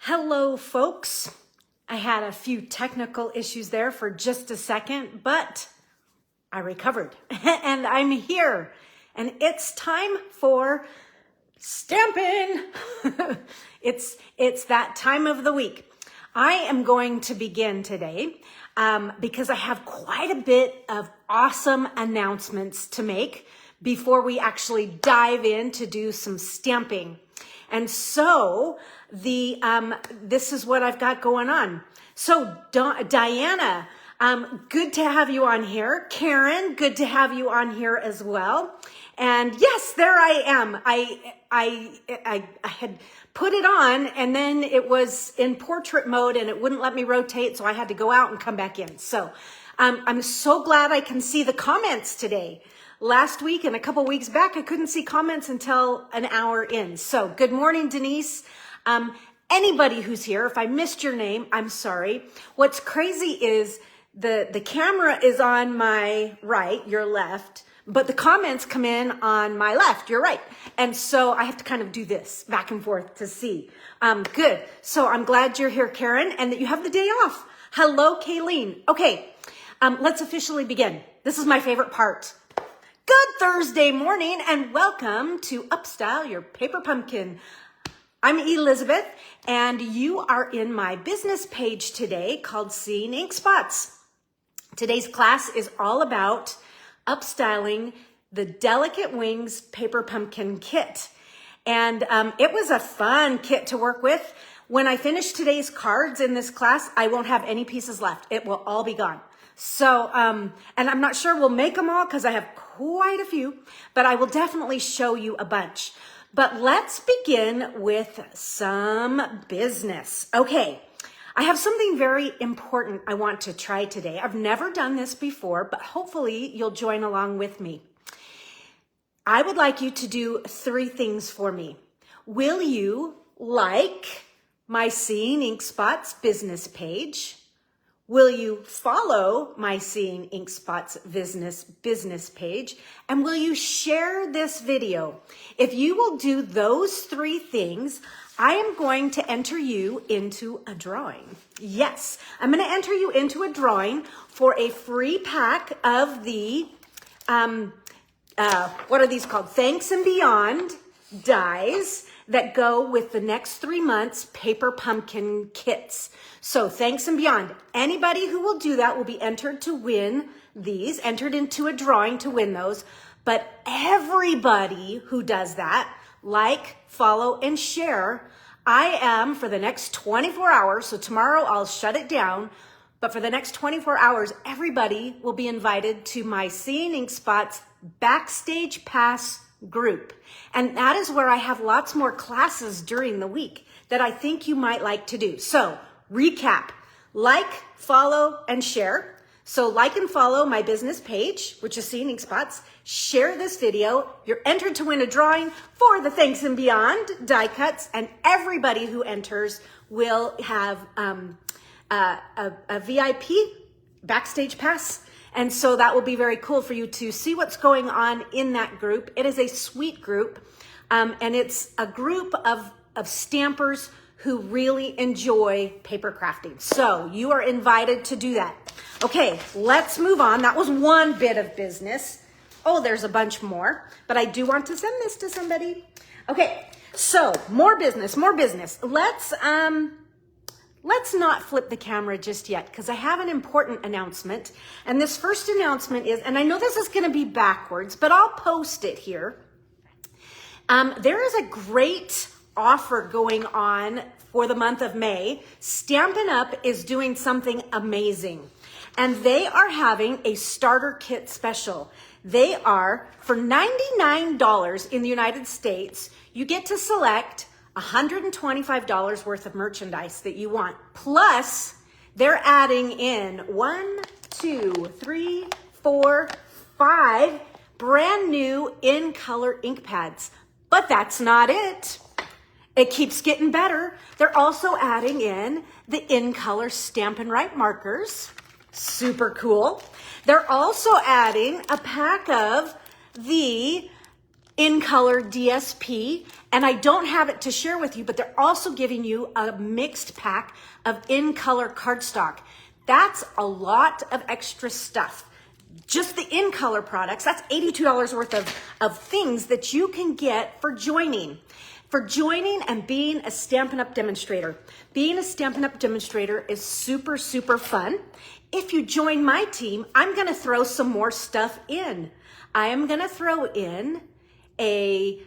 Hello, folks. I had a few technical issues there for just a second, but I recovered and I'm here. And it's time for stamping. It's that time of the week. I am going to begin today because I have quite a bit of awesome announcements to make before we actually dive in to do some stamping. And so this is what I've got going on. So Diana, good to have you on here. Karen, good to have you on here as well. And yes, there I am. I had put it on and then it was in portrait mode and it wouldn't let me rotate. So I had to go out and come back in. So I'm so glad I can see the comments today. Last week and a couple weeks back, I couldn't see comments until an hour in. So good morning, Denise. Anybody who's here, if I missed your name, I'm sorry. What's crazy is the camera is on my right, your left, but the comments come in on my left, your right. And so I have to kind of do this back and forth to see. Good. So I'm glad you're here, Karen, and that you have the day off. Hello, Kayleen. Okay, let's officially begin. This is my favorite part. Good Thursday morning and welcome to Upstyle Your Paper Pumpkin. I'm Elizabeth and you are in my business page today called Seeing Ink Spots. Today's class is all about upstyling the Delicate Wings Paper Pumpkin Kit. And it was a fun kit to work with. When I finish today's cards in this class, I won't have any pieces left. It will all be gone. So, and I'm not sure we'll make them all because I have quite a few, but I will definitely show you a bunch. But let's begin with some business. Okay, I have something very important I want to try today. I've never done this before, but hopefully you'll join along with me. I would like you to do 3 things for me. Will you like my Seeing Ink Spots business page? Will you follow my Seeing Ink Spots business page? And will you share this video? If you will do those 3 things, I am going to enter you into a drawing. Yes, I'm going to enter you into a drawing for a free pack of the, what are these called? Thanks and Beyond dies that go with the next 3 months Paper Pumpkin kits. So Thanks and Beyond. Anybody who will do that will be entered to win these, entered into a drawing to win those. But everybody who does that, like, follow, and share, I am for the next 24 hours, so tomorrow I'll shut it down, but for the next 24 hours, everybody will be invited to my Seeing Ink Spots Backstage Pass group. And that is where I have lots more classes during the week that I think you might like to do. So recap, like, follow, and share. So like and follow my business page, which is Seeing Ink Spots. Share this video. You're entered to win a drawing for the Thanks and Beyond die cuts, and everybody who enters will have a VIP backstage pass. And so that will be very cool for you to see what's going on in that group. It is a sweet group, and it's a group of stampers who really enjoy paper crafting. So you are invited to do that. Okay, let's move on. That was one bit of business. Oh, there's a bunch more, but I do want to send this to somebody. Okay, so more business. Let's not flip the camera just yet because I have an important announcement. And this first announcement is, and I know this is going to be backwards, but I'll post it here. There is a great offer going on for the month of May. Stampin' Up! Is doing something amazing. And they are having a starter kit special. They are, for $99 in the United States, you get to select $125 worth of merchandise that you want. Plus, they're adding in 1, 2, 3, 4, 5 brand new in color ink pads. But that's not it. It keeps getting better. They're also adding in the in color Stampin' Write markers. Super cool. They're also adding a pack of the in color DSP And I don't have it to share with you, but they're also giving you a mixed pack of in-color cardstock. That's a lot of extra stuff. Just the in-color products, that's $82 worth of things that you can get for joining. For joining and being a Stampin' Up! Demonstrator. Being a Stampin' Up! Demonstrator is super, super fun. If you join my team, I'm gonna throw some more stuff in. I am gonna throw in a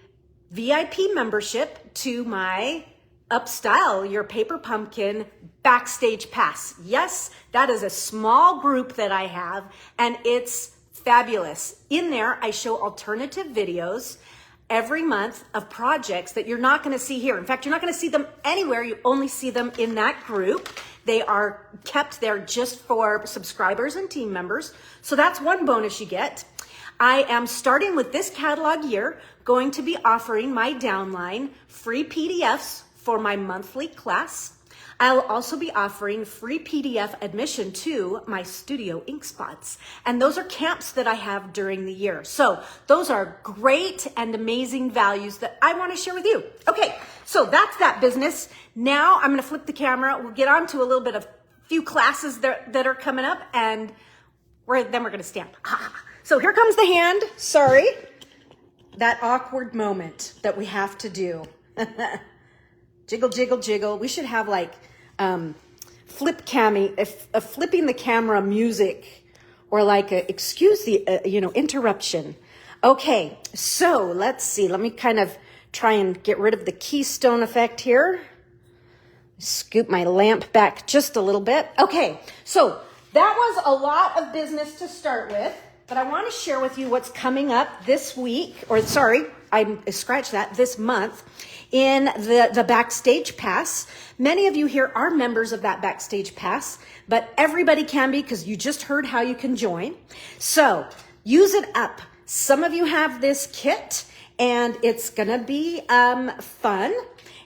VIP membership to my Upstyle Your Paper Pumpkin Backstage Pass. Yes, that is a small group that I have, and it's fabulous. In there, I show alternative videos every month of projects that you're not going to see here. In fact, you're not going to see them anywhere. You only see them in that group. They are kept there just for subscribers and team members. So that's one bonus you get. I am starting with this catalog year, going to be offering my downline free PDFs for my monthly class. I'll also be offering free PDF admission to my Studio Ink Spots. And those are camps that I have during the year. So those are great and amazing values that I want to share with you. Okay, so that's that business. Now I'm going to flip the camera. We'll get on to a little bit of few classes that are coming up, and then we're going to stamp. So here comes the hand. Sorry. That awkward moment that we have to do. Jiggle, jiggle, jiggle. We should have like flipping the camera music, or like excuse the interruption. Okay, so let's see. Let me kind of try and get rid of the keystone effect here. Scoop my lamp back just a little bit. Okay, so that was a lot of business to start with, but I want to share with you what's coming up this week, or sorry, I scratched that, this month, in the Backstage Pass. Many of you here are members of that Backstage Pass, but everybody can be, because you just heard how you can join. So use it up. Some of you have this kit, and it's gonna be fun,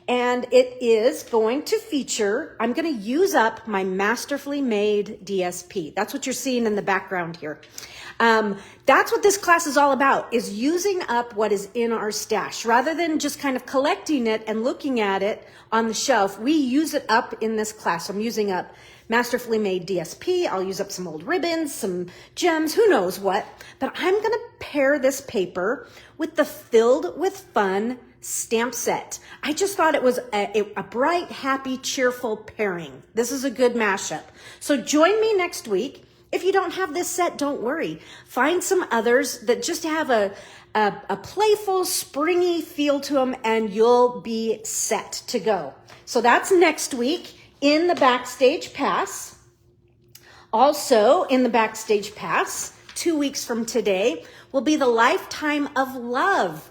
and it is going to feature, I'm gonna use up my Masterfully Made DSP. That's what you're seeing in the background here. That's what this class is all about, is using up what is in our stash. Rather than just kind of collecting it and looking at it on the shelf, we use it up in this class. I'm using up Masterfully Made DSP. I'll use up some old ribbons, some gems, who knows what. But I'm going to pair this paper with the Filled with Fun stamp set. I just thought it was a bright, happy, cheerful pairing. This is a good mashup. So join me next week. If you don't have this set, don't worry. Find some others that just have a playful, springy feel to them, and you'll be set to go. So that's next week in the Backstage Pass. Also in the Backstage Pass, 2 weeks from today, will be the Lifetime of Love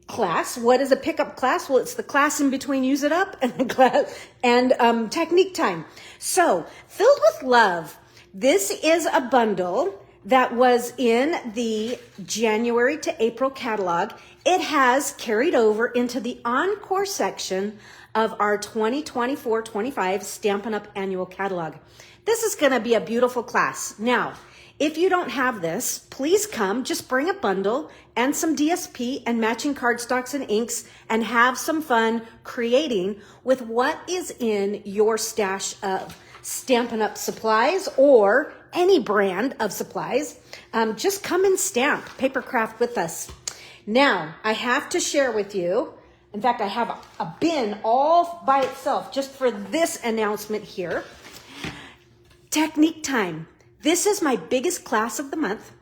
class. What is a pickup class? Well, it's the class in between Use It Up and the class and Technique Time. So, Filled with Love. This is a bundle that was in the January to April catalog. It has carried over into the Encore section of our 2024-25 Stampin' Up! Annual Catalog. This is going to be a beautiful class. Now, if you don't have this, please come. Just bring a bundle and some DSP and matching cardstocks and inks, and have some fun creating with what is in your stash of Stampin' Up! Supplies, or any brand of supplies. Just come and stamp Papercraft with us. Now, I have to share with you, in fact, I have a bin all by itself just for this announcement here. Technique Time. This is my biggest class of the month.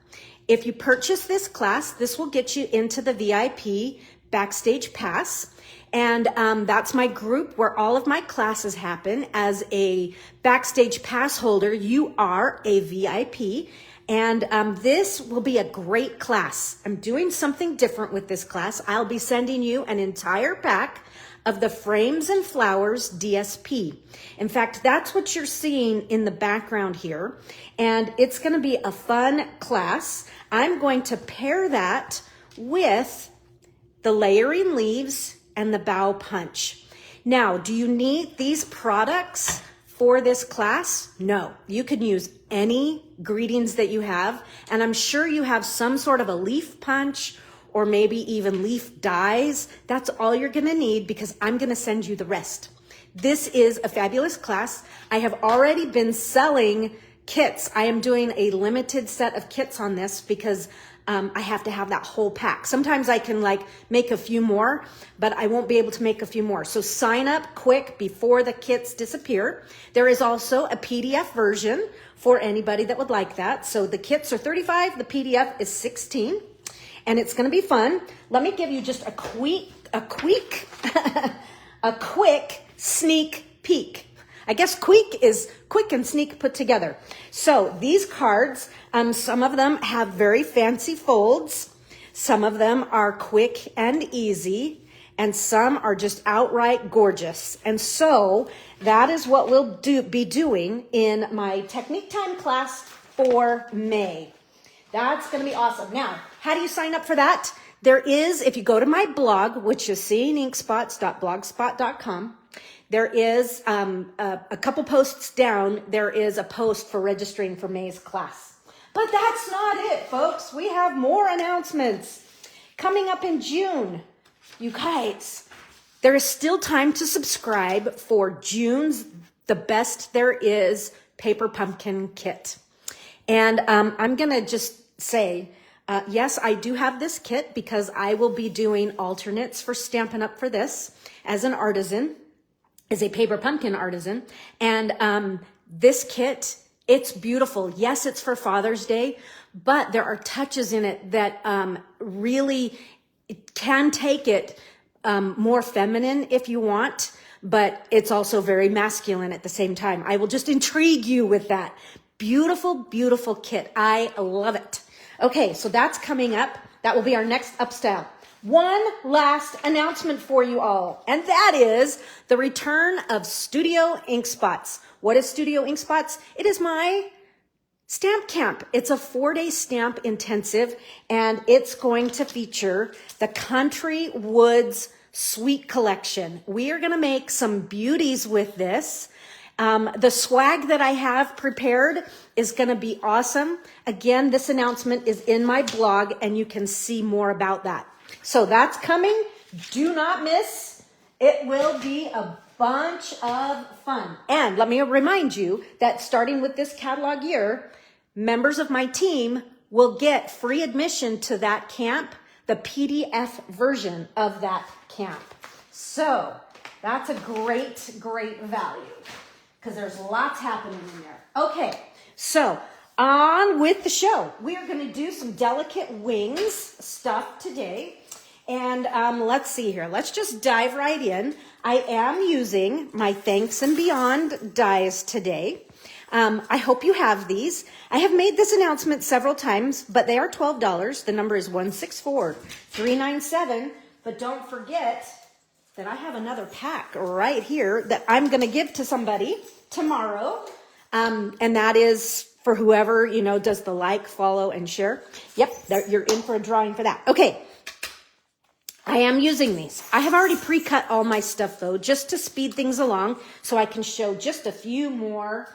If you purchase this class, this will get you into the VIP Backstage Pass. And that's my group where all of my classes happen. As a Backstage Pass holder, you are a VIP. And this will be a great class. I'm doing something different with this class. I'll be sending you an entire pack of the Frames and Flowers DSP. In fact, that's what you're seeing in the background here. And it's going to be a fun class. I'm going to pair that with the Layering Leaves and the Bow Punch. Now, do you need these products for this class? No, you can use any greetings that you have, and I'm sure you have some sort of a leaf punch or maybe even leaf dies, that's all you're gonna need because I'm gonna send you the rest. This is a fabulous class. I have already been selling kits. I am doing a limited set of kits on this because I have to have that whole pack. Sometimes I can like make a few more, but I won't be able to make a few more. So sign up quick before the kits disappear. There is also a PDF version for anybody that would like that. So the kits are $35, the PDF is $16, and it's gonna be fun. Let me give you just a quick sneak peek. I guess quick is quick and sneak put together. So these cards, some of them have very fancy folds. Some of them are quick and easy, and some are just outright gorgeous. And so that is what we'll be doing in my Technique Time class for May. That's going to be awesome. Now, how do you sign up for that? There is, if you go to my blog, which is seeinginkspots.blogspot.com, there is a couple posts down, there is a post for registering for May's class. But that's not it, folks. We have more announcements coming up in June. You guys, there is still time to subscribe for June's The Best There Is Paper Pumpkin Kit. And I'm going to just say, yes, I do have this kit because I will be doing alternates for Stampin' Up! For this as an artisan, as a paper pumpkin artisan. And this kit, it's beautiful. Yes, it's for Father's Day, but there are touches in it that really can take it more feminine if you want, but it's also very masculine at the same time. I will just intrigue you with that. Beautiful, beautiful kit. I love it. Okay, so that's coming up. That will be our next upstyle. One last announcement for you all, and that is the return of Studio Ink Spots. What is Studio Ink Spots? It is my stamp camp. It's a 4-day stamp intensive, and it's going to feature the Country Woods Sweet Collection. We are going to make some beauties with this. The swag that I have prepared is going to be awesome. Again, this announcement is in my blog, and you can see more about that. So that's coming. Do not miss. It will be a bunch of fun. And let me remind you that starting with this catalog year, members of my team will get free admission to that camp, the PDF version of that camp. So that's a great, great value because there's lots happening in there. Okay, so on with the show. We are going to do some delicate wings stuff today. And let's see here. Let's just dive right in. I am using my Thanks and Beyond dies today. I hope you have these. I have made this announcement several times, but they are $12. The number is 164397. But don't forget that I have another pack right here that I'm going to give to somebody tomorrow. And that is for whoever, does the like, follow, and share. Yep, you're in for a drawing for that. Okay. I am using these. I have already pre-cut all my stuff though, just to speed things along so I can show just a few more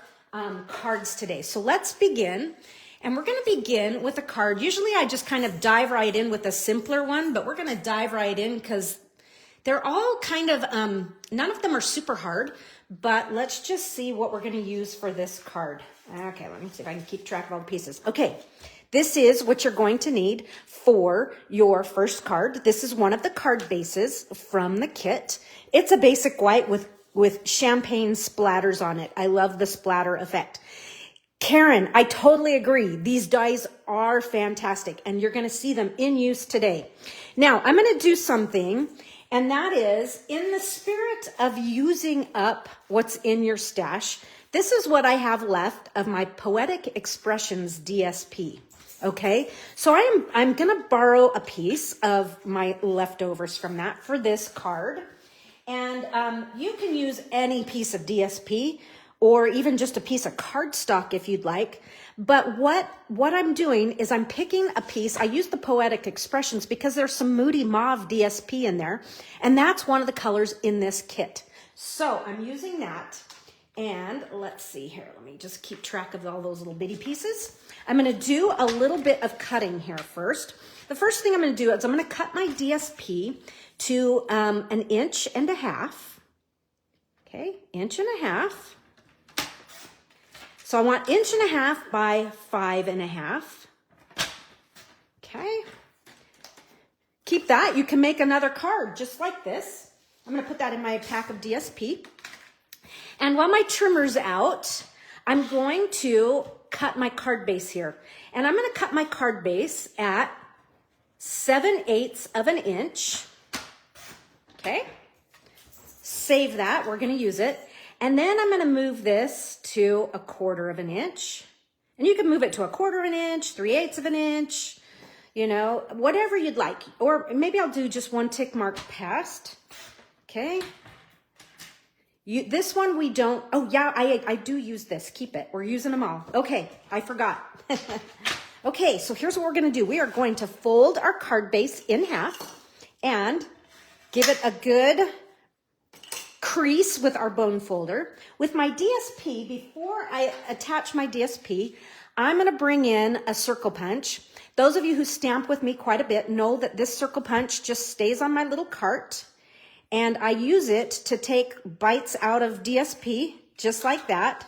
cards today. So let's begin. And we're going to begin with a card. Usually I just kind of dive right in with a simpler one, but we're going to dive right in because they're all kind of, none of them are super hard, but let's just see what we're going to use for this card. Okay, let me see if I can keep track of all the pieces. Okay. This is what you're going to need for your first card. This is one of the card bases from the kit. It's a basic white with champagne splatters on it. I love the splatter effect. Karen, I totally agree. These dies are fantastic, and you're going to see them in use today. Now, I'm going to do something, and that is, in the spirit of using up what's in your stash, this is what I have left of my Poetic Expressions DSP. Okay, so I'm going to borrow a piece of my leftovers from that for this card. And you can use any piece of DSP or even just a piece of cardstock if you'd like. But what I'm doing is I'm picking a piece. I use the Poetic Expressions because there's some Moody Mauve DSP in there. And that's one of the colors in this kit. So I'm using that. And let's see here. Let me just keep track of all those little bitty pieces. I'm going to do a little bit of cutting here first. The first thing I'm going to do is I'm going to cut my DSP to 1.5 inches. Okay, 1.5 inches. So I want 1.5 inches by 5.5. Okay. Keep that. You can make another card just like this. I'm going to put that in my pack of DSP. And while my trimmer's out, I'm going to cut my card base here. And I'm going to cut my card base at 7/8 of an inch. Okay. Save that. We're going to use it. And then I'm going to move this to 1/4 of an inch. And you can move it to 1/4 of an inch, 3/8 of an inch, you know, whatever you'd like. Or maybe I'll do just one tick mark past. Okay. This one we don't, oh yeah, I do use this. Keep it. We're using them all. Okay, I forgot. Okay, so here's what we're going to do. We are going to fold our card base in half and give it a good crease with our bone folder. With my DSP, before I attach my DSP, I'm going to bring in a circle punch. Those of you who stamp with me quite a bit know that this circle punch just stays on my little cart. And I use it to take bites out of DSP, just like that,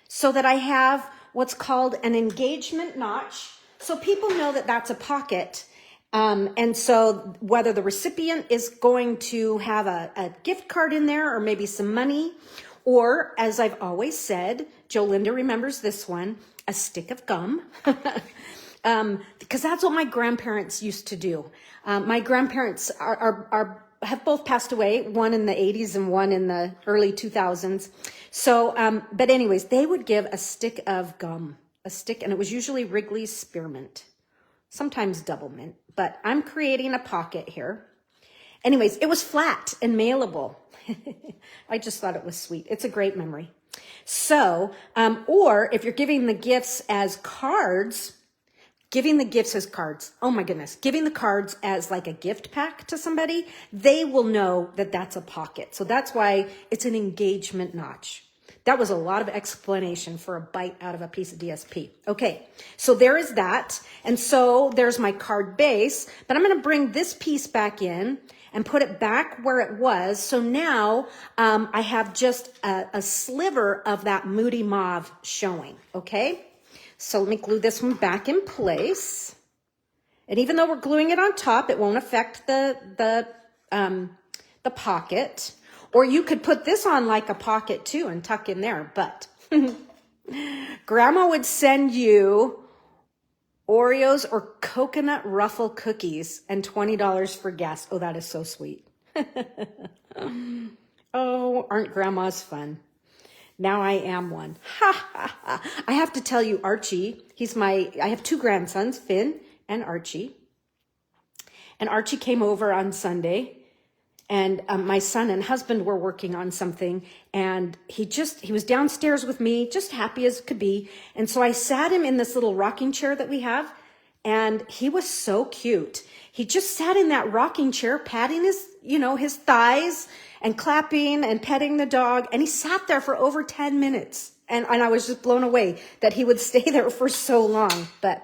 so that I have what's called an engagement notch. So people know that that's a pocket. And so whether the recipient is going to have a gift card in there or maybe some money, or as I've always said, Jolinda remembers this one, a stick of gum. Because that's what my grandparents used to do. My grandparents have both passed away, one in the 80s and one in the early 2000s. So, but anyways, they would give a stick of gum, and it was usually Wrigley's Spearmint, sometimes Double Mint, but I'm creating a pocket here. Anyways, it was flat and mailable. I just thought it was sweet. It's a great memory. So, or if you're giving the gifts as cards, oh my goodness, giving the cards as like a gift pack to somebody, they will know that that's a pocket. So that's why it's an engagement notch. That was a lot of explanation for a bite out of a piece of DSP. Okay, so there is that. And so there's my card base, but I'm going to bring this piece back in and put it back where it was. So now I have just a sliver of that Moody Mauve showing, okay? So let me glue this one back in place. And even though we're gluing it on top, it won't affect the pocket. Or you could put this on like a pocket too and tuck in there. But Grandma would send you Oreos or coconut ruffle cookies and $20 for gas. Oh, that is so sweet. Oh, aren't grandmas fun? Now I am one. Ha, ha, ha. I have to tell you, Archie, I have 2 grandsons, Finn and Archie. And Archie came over on Sunday, and my son and husband were working on something, and he was downstairs with me, just happy as could be. And so I sat him in this little rocking chair that we have, and he was so cute. He just sat in that rocking chair, patting his thighs and clapping and petting the dog. And he sat there for over 10 minutes. And I was just blown away that he would stay there for so long. But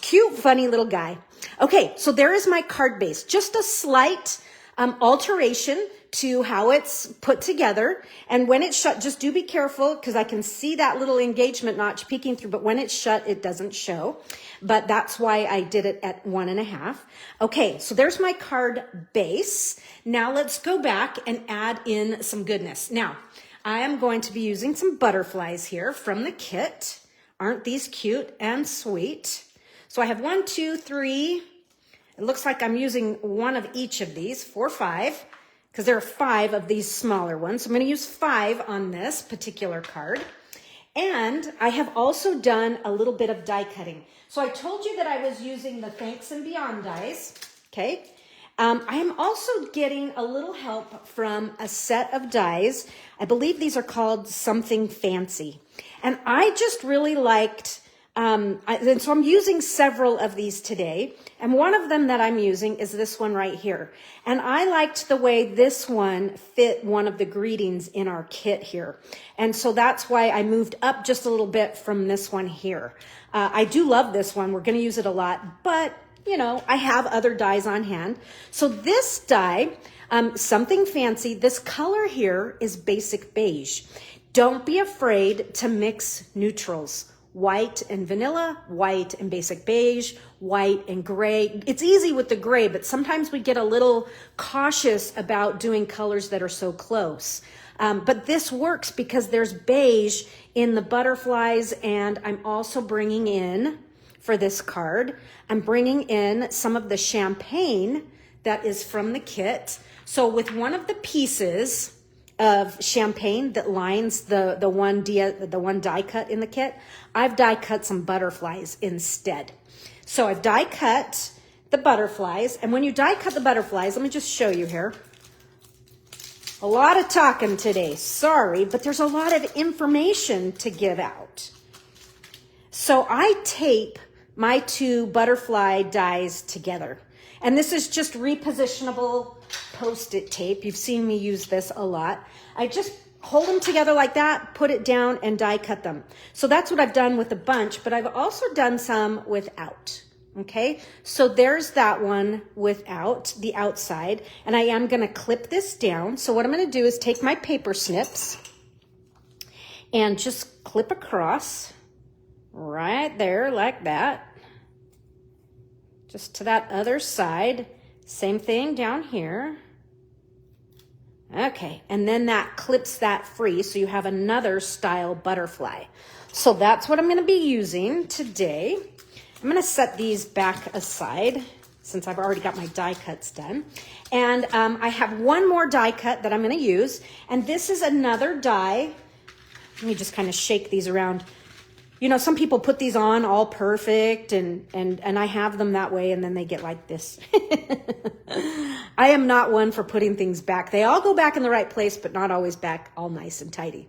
cute, funny little guy. Okay, so there is my card base. Just a slight alteration to how it's put together. And when it's shut, just do be careful because I can see that little engagement notch peeking through. But when it's shut, it doesn't show. But that's why I did it at 1.5. Okay, so there's my card base. Now let's go back and add in some goodness. Now, I am going to be using some butterflies here from the kit. Aren't these cute and sweet? So I have 1, 2, 3. It looks like I'm using one of each of these, 4, 5, because there are 5 of these smaller ones. So I'm going to use 5 on this particular card. And I have also done a little bit of die cutting. So I told you that I was using the Thanks and Beyond dies, okay? I am also getting a little help from a set of dies. I believe these are called Something Fancy. And I just really liked, and so I'm using several of these today. And one of them that I'm using is this one right here. And I liked the way this one fit one of the greetings in our kit here. And so that's why I moved up just a little bit from this one here. I do love this one. We're going to use it a lot, but you know, I have other dyes on hand. So this dye, something fancy, this color here is basic beige. Don't be afraid to mix neutrals. White and vanilla, white and basic beige, white and gray. It's easy with the gray, but sometimes we get a little cautious about doing colors that are so close. But this works because there's beige in the butterflies, and I'm also bringing in, for this card, I'm bringing in some of the champagne that is from the kit. So with one of the pieces of champagne that lines the one die cut in the kit, I've die cut some butterflies instead. So I've die cut the butterflies, and when you die cut the butterflies, let me just show you here. A lot of talking today, sorry, but there's a lot of information to give out. So I tape my two butterfly dies together. And this is just repositionable Post-it tape. You've seen me use this a lot. I just hold them together like that, put it down, and die cut them. So that's what I've done with a bunch, but I've also done some without. Okay, so there's that one without the outside, and I am going to clip this down. So what I'm going to do is take my paper snips and just clip across right there like that. Just to that other side. Same thing down here. Okay, and then that clips that free, so you have another style butterfly. So that's what I'm going to be using today. I'm going to set these back aside since I've already got my die cuts done. And I have one more die cut that I'm going to use, and this is another die. Let me just kind of shake these around. You know, some people put these on all perfect, and I have them that way, and then they get like this. I am not one for putting things back. They all go back in the right place, but not always back all nice and tidy.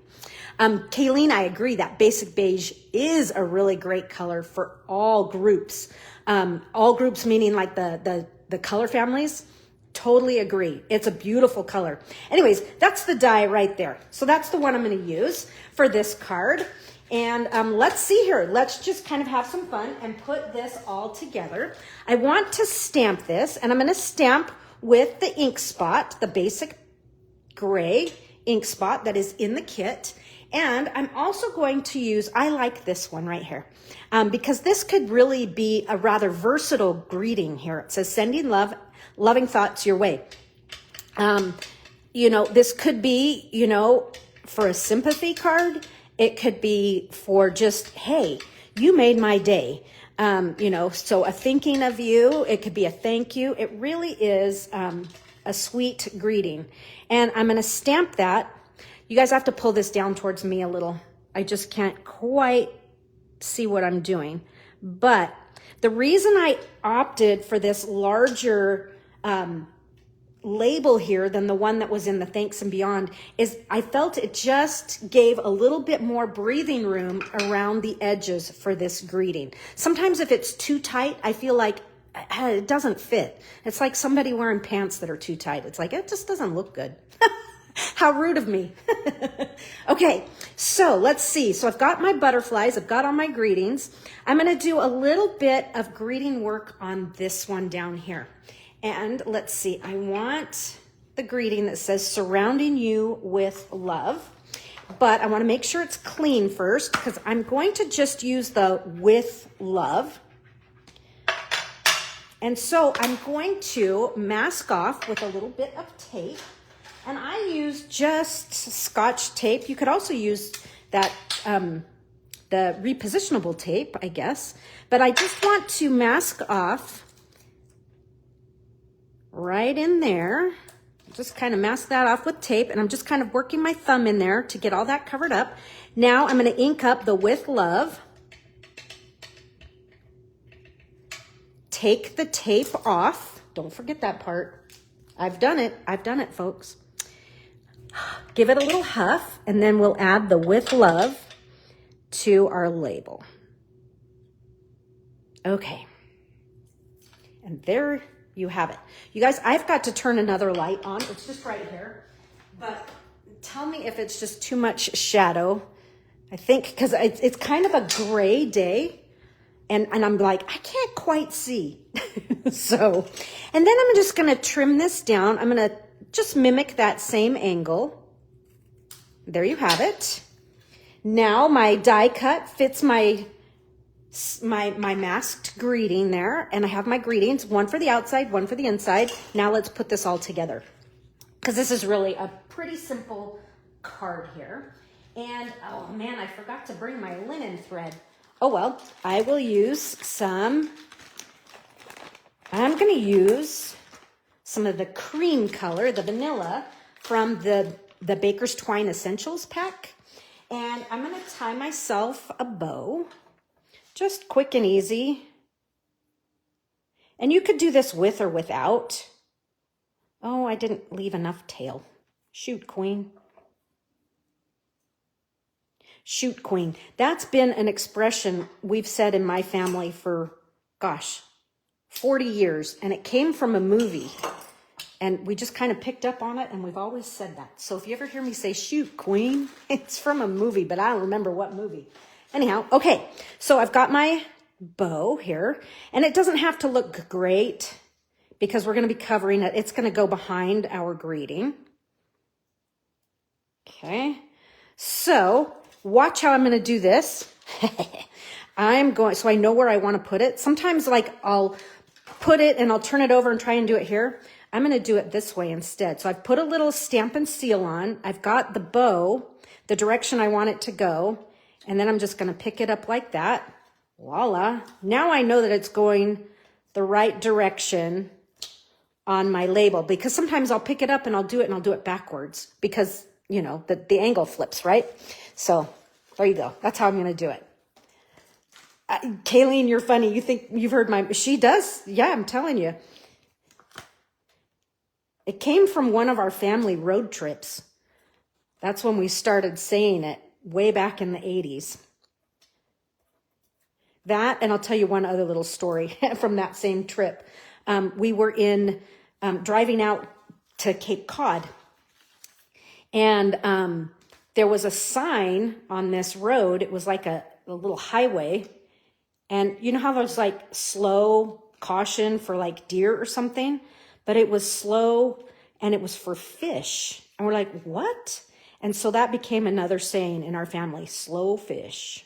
Kayleen, I agree that basic beige is a really great color for all groups. All groups meaning like the color families. Totally agree. It's a beautiful color. Anyways, that's the die right there. So that's the one I'm going to use for this card. And let's see here. Let's just kind of have some fun and put this all together. I want to stamp this, and I'm going to stamp with the ink spot, the basic gray ink spot that is in the kit. And I'm also going to use, I like this one right here, because this could really be a rather versatile greeting here. It says, sending love, loving thoughts your way. You know, this could be, you know, for a sympathy card. It could be for just, hey, you made my day. You know, so a thinking of you, it could be a thank you. It really is a sweet greeting. And I'm going to stamp that. You guys have to pull this down towards me a little. I just can't quite see what I'm doing. But the reason I opted for this larger label here than the one that was in the Thanks and Beyond is I felt it just gave a little bit more breathing room around the edges for this greeting. Sometimes if it's too tight, I feel like it doesn't fit. It's like somebody wearing pants that are too tight. It's like, it just doesn't look good. How rude of me. Okay, so let's see. So I've got my butterflies. I've got all my greetings. I'm going to do a little bit of greeting work on this one down here. And let's see, I want the greeting that says surrounding you with love, but I want to make sure it's clean first because I'm going to just use the with love. And so I'm going to mask off with a little bit of tape, and I use just Scotch tape. You could also use that, the repositionable tape, I guess, but I just want to mask off right in there. Just kind of mask that off with tape, and I'm just kind of working my thumb in there to get all that covered up. Now I'm going to ink up the with love. Take the tape off. Don't forget that part. I've done it. I've done it, folks. Give it a little huff, and then we'll add the with love to our label. Okay. And there you have it. You guys, I've got to turn another light on. It's just right here. But tell me if it's just too much shadow. I think because it's kind of a gray day. And I'm like, I can't quite see. So, and then I'm just going to trim this down. I'm going to just mimic that same angle. There you have it. Now my die cut fits my masked greeting there. And I have my greetings, one for the outside, one for the inside. Now let's put this all together, because this is really a pretty simple card here. And oh man, I forgot to bring my linen thread. Oh well, I will use some, I'm going to use some of the cream color, the vanilla, from the Baker's Twine Essentials pack. And I'm going to tie myself a bow, just quick and easy. And you could do this with or without. Oh, I didn't leave enough tail. Shoot, Queen. Shoot, Queen. That's been an expression we've said in my family for, gosh, 40 years. And it came from a movie. And we just kind of picked up on it, and we've always said that. So if you ever hear me say, shoot, Queen, it's from a movie, but I don't remember what movie. Anyhow, okay. So I've got my bow here. And it doesn't have to look great, because we're going to be covering it. It's going to go behind our greeting. Okay. So watch how I'm going to do this. So I know where I want to put it. Sometimes like I'll put it and I'll turn it over and try and do it here. I'm going to do it this way instead. So I've put a little stamp and seal on. I've got the bow, the direction I want it to go. And then I'm just going to pick it up like that. Voila. Now I know that it's going the right direction on my label, because sometimes I'll pick it up and I'll do it backwards, because, you know, the angle flips, right? So there you go. That's how I'm going to do it. Kayleen, you're funny. You think you've heard she does. Yeah, I'm telling you. It came from one of our family road trips. That's when we started saying it, way back in the 80s. That, and I'll tell you one other little story from that same trip. We were driving out to Cape Cod. And there was a sign on this road. It was like a little highway. And you know how there's like slow caution for like deer or something? But it was slow and it was for fish. And we're like, what? And so that became another saying in our family, slow fish.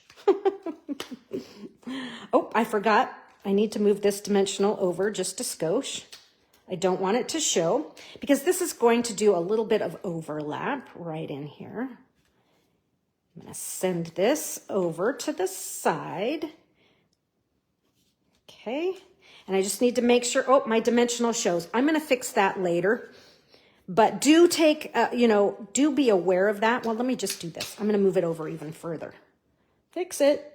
Oh, I forgot. I need to move this dimensional over just a skosh. I don't want it to show, because this is going to do a little bit of overlap right in here. I'm going to send this over to the side. Okay. And I just need to make sure, oh, my dimensional shows. I'm going to fix that later. But do take, do be aware of that. Well, let me just do this. I'm going to move it over even further. Fix it.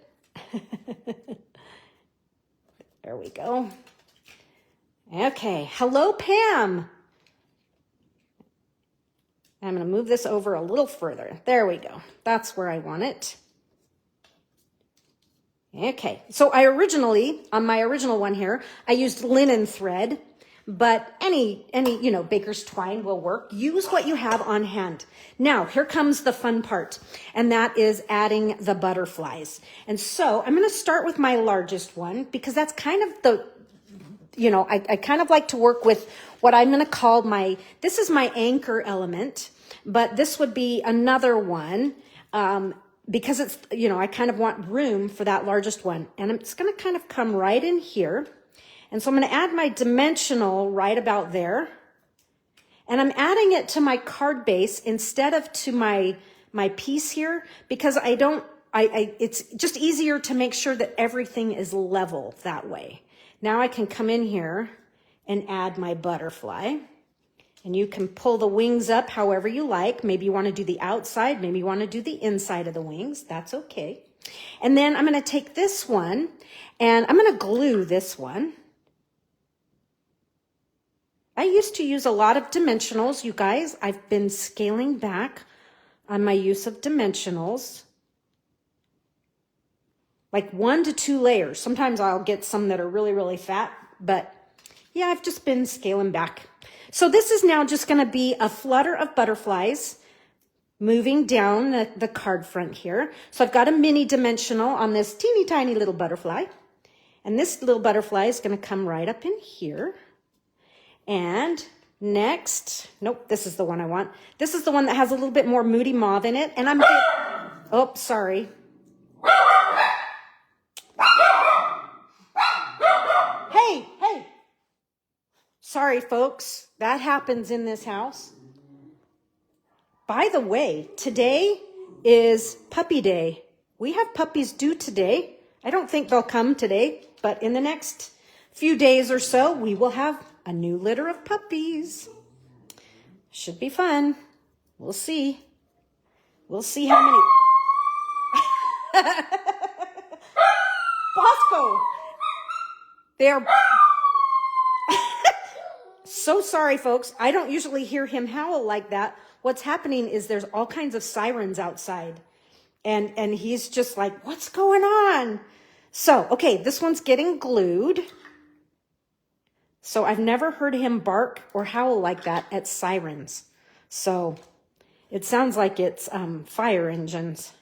There we go. Okay. Hello, Pam. I'm going to move this over a little further. There we go. That's where I want it. Okay, so on my original one here, I used linen thread, but any Baker's twine will work. Use what you have on hand. Now, here comes the fun part, and that is adding the butterflies. And so I'm going to start with my largest one, because that's kind of I kind of like to work with what I'm going to call this is my anchor element, but this would be another one, because it's, I kind of want room for that largest one. And it's going to kind of come right in here. And so I'm going to add my dimensional right about there. And I'm adding it to my card base instead of to my piece here, because it's just easier to make sure that everything is level that way. Now I can come in here and add my butterfly. And you can pull the wings up however you like. Maybe you want to do the outside. Maybe you want to do the inside of the wings. That's okay. And then I'm going to take this one and I'm going to glue this one. I used to use a lot of dimensionals, you guys. I've been scaling back on my use of dimensionals. Like 1 to 2 layers. Sometimes I'll get some that are really, really fat. But yeah, I've just been scaling back. So this is now just going to be a flutter of butterflies moving down the card front here. So I've got a mini dimensional on this teeny tiny little butterfly. And this little butterfly is going to come right up in here. And next, nope, this is the one I want. This is the one that has a little bit more moody mauve in it. And oh, sorry. Hey. Sorry, folks. That happens in this house. By the way, today is puppy day. We have puppies due today. I don't think they'll come today, but in the next few days or so, we will have a new litter of puppies. Should be fun. We'll see. We'll see how many. Bosco! They're... So sorry, folks. I don't usually hear him howl like that. What's happening is there's all kinds of sirens outside. And he's just like, what's going on? So, okay, this one's getting glued. So I've never heard him bark or howl like that at sirens. So it sounds like it's fire engines.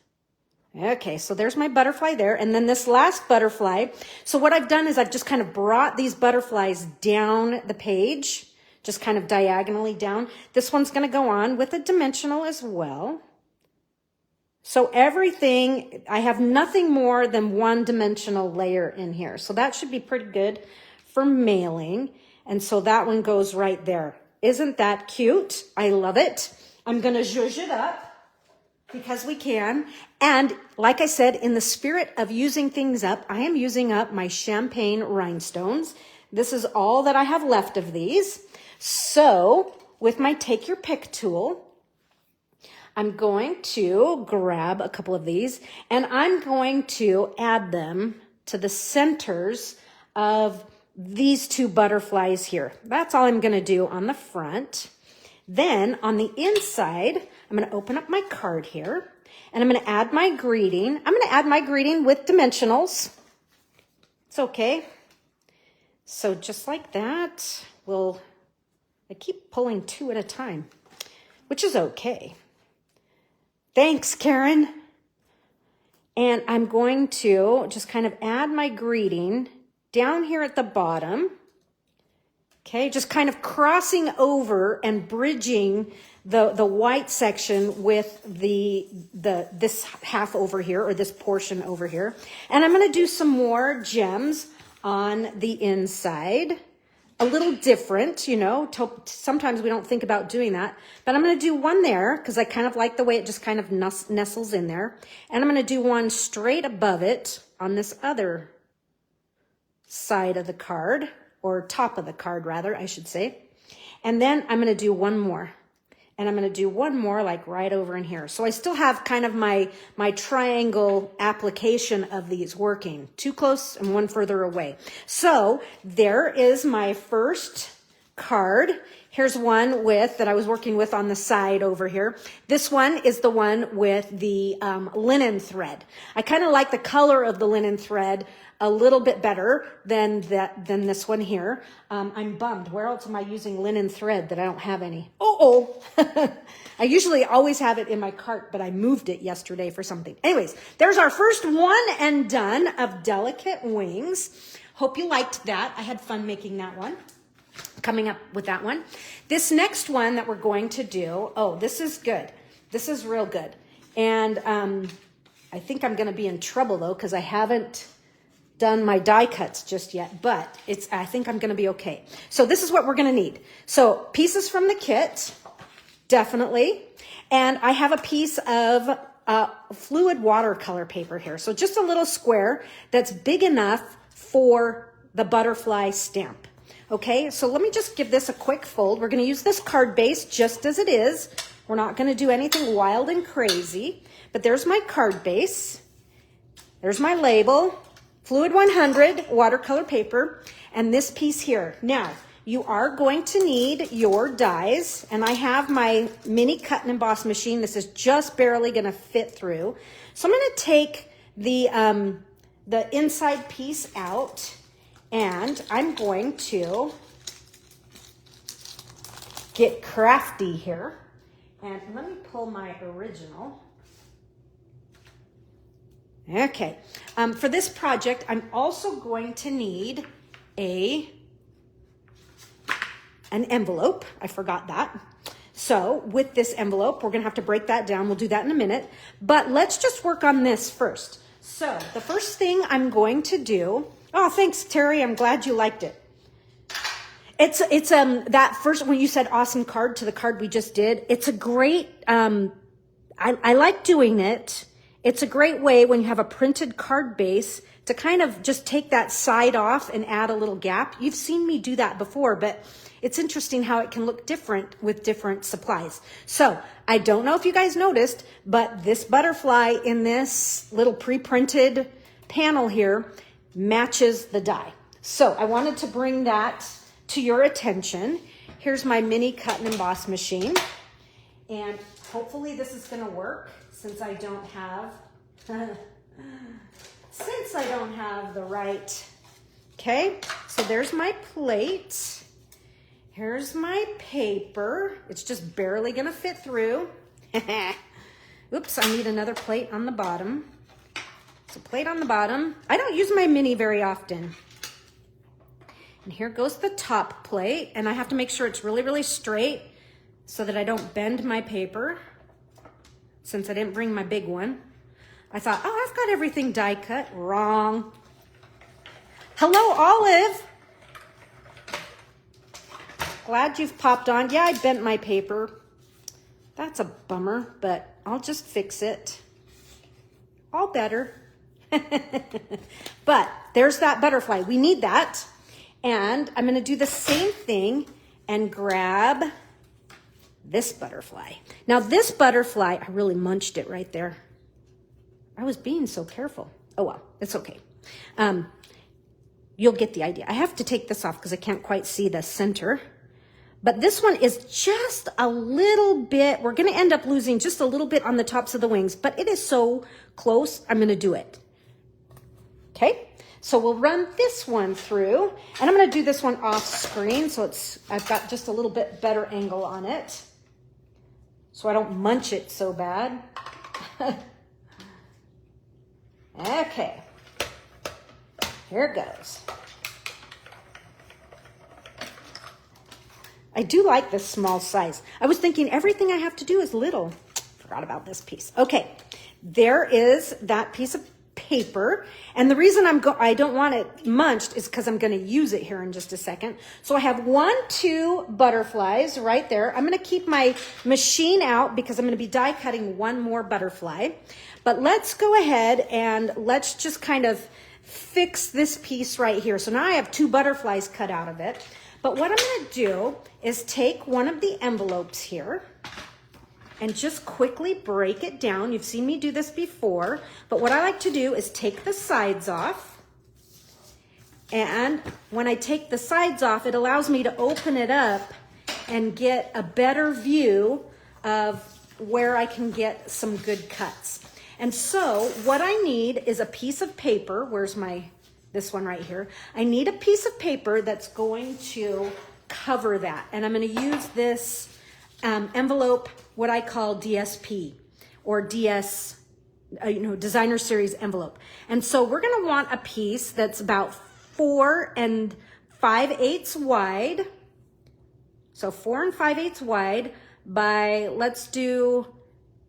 Okay, so there's my butterfly there. And then this last butterfly. So what I've done is I've just kind of brought these butterflies down the page, just kind of diagonally down. This one's going to go on with a dimensional as well. So everything, I have nothing more than one dimensional layer in here. So that should be pretty good for mailing. And so that one goes right there. Isn't that cute? I love it. I'm going to zhuzh it up because we can. And like I said, in the spirit of using things up, I am using up my champagne rhinestones. This is all that I have left of these. So with my Take Your Pick tool, I'm going to grab a couple of these and I'm going to add them to the centers of these two butterflies here. That's all I'm going to do on the front. Then on the inside, I'm going to open up my card here and I'm going to add my greeting. I'm going to add my greeting with dimensionals. It's okay. So just like that, I keep pulling two at a time, which is okay. Thanks, Karen. And I'm going to just kind of add my greeting down here at the bottom. Okay, just kind of crossing over and bridging the white section with this half over here, or this portion over here. And I'm going to do some more gems on the inside. A little different, you know, sometimes we don't think about doing that, but I'm going to do one there because I kind of like the way it just kind of nestles in there. And I'm going to do one straight above it on this other side of the card, or top of the card rather, I should say. And then I'm going to do one more. And I'm going to do one more like right over in here. So I still have kind of my triangle application of these working. Two close and one further away. So there is my first card. Here's one that I was working with on the side over here. This one is the one with the linen thread. I kind of like the color of the linen thread a little bit better than this one here. I'm bummed. Where else am I using linen thread that I don't have any? I usually always have it in my cart, but I moved it yesterday for something. Anyways, there's our first one and done of Delicate Wings. Hope you liked that. I had fun making that one, coming up with that one. This next one that we're going to do, this is good. This is real good. And I think I'm going to be in trouble though, because I haven't done my die cuts just yet, but I think I'm going to be okay. So this is what we're going to need. So pieces from the kit, definitely. And I have a piece of fluid watercolor paper here. So just a little square that's big enough for the butterfly stamp. Okay, so let me just give this a quick fold. We're going to use this card base just as it is. We're not going to do anything wild and crazy, but there's my card base. There's my label. Fluid 100 watercolor paper, and this piece here. Now, you are going to need your dies, and I have my mini cut and emboss machine. This is just barely going to fit through. So I'm going to take the inside piece out, and I'm going to get crafty here. And let me pull my original. Okay, for this project, I'm also going to need an envelope. I forgot that. So with this envelope, we're gonna have to break that down. We'll do that in a minute, but let's just work on this first. So the first thing I'm going to do, oh, thanks, Terry. I'm glad you liked it. It's that first, when you said awesome card to the card we just did, it's a great, I like doing it. It's a great way when you have a printed card base to kind of just take that side off and add a little gap. You've seen me do that before, but it's interesting how it can look different with different supplies. So I don't know if you guys noticed, but this butterfly in this little pre-printed panel here matches the die. So I wanted to bring that to your attention. Here's my mini cut and emboss machine. And hopefully this is gonna work since I don't have, the right, okay? So there's my plate. Here's my paper. It's just barely gonna fit through. Oops, I need another plate on the bottom. It's a plate on the bottom. I don't use my mini very often. And here goes the top plate, and I have to make sure it's really, really straight so that I don't bend my paper. Since I didn't bring my big one, I thought, oh, I've got everything die cut. Wrong. Hello, Olive. Glad you've popped on. Yeah, I bent my paper. That's a bummer, but I'll just fix it. All better. But there's that butterfly. We need that. And I'm going to do the same thing and grab this butterfly. Now this butterfly, I really munched it right there. I was being so careful. Oh well, it's okay. You'll get the idea. I have to take this off because I can't quite see the center. But this one is just a little bit, we're going to end up losing just a little bit on the tops of the wings, but it is so close, I'm going to do it. Okay, so we'll run this one through, and I'm going to do this one off screen so I've got just a little bit better angle on it, so I don't munch it so bad. Okay, here it goes. I do like this small size. I was thinking everything I have to do is little. Forgot about this piece. Okay, there is that piece of paper. And the reason I don't want it munched is because I'm going to use it here in just a second. So I have 2 butterflies right there. I'm going to keep my machine out because I'm going to be die cutting one more butterfly. But let's go ahead and let's just kind of fix this piece right here. So now I have 2 butterflies cut out of it. But what I'm going to do is take one of the envelopes here and just quickly break it down. You've seen me do this before, but what I like to do is take the sides off. And when I take the sides off, it allows me to open it up and get a better view of where I can get some good cuts. And so what I need is a piece of paper. Where's this one right here? I need a piece of paper that's going to cover that. And I'm going to use this envelope, what I call DSP or DS, designer series envelope. And so we're going to want a piece that's about 4 5/8 wide. So 4 5/8 wide by, let's do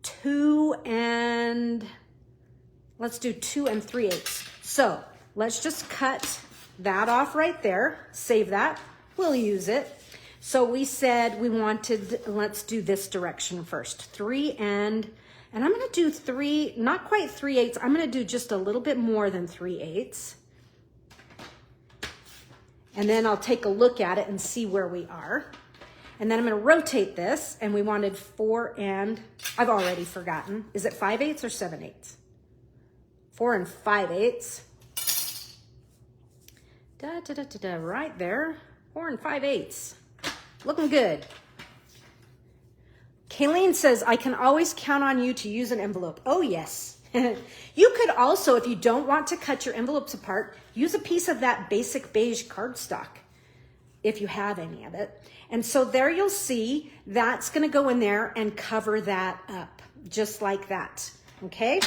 2 3/8. So let's just cut that off right there. Save that. We'll use it. So we said we wanted, let's do this direction first. 3 and I'm going to do 3, not quite 3/8. I'm going to do just a little bit more than 3/8. And then I'll take a look at it and see where we are. And then I'm going to rotate this, and we wanted 4 and, I've already forgotten. Is it 5/8 or 7/8? 4 5/8. Right there. 4 5/8. Looking good. Kayleen says, I can always count on you to use an envelope. Oh, yes. You could also, if you don't want to cut your envelopes apart, use a piece of that basic beige cardstock, if you have any of it. And so there you'll see that's going to go in there and cover that up, just like that. Okay?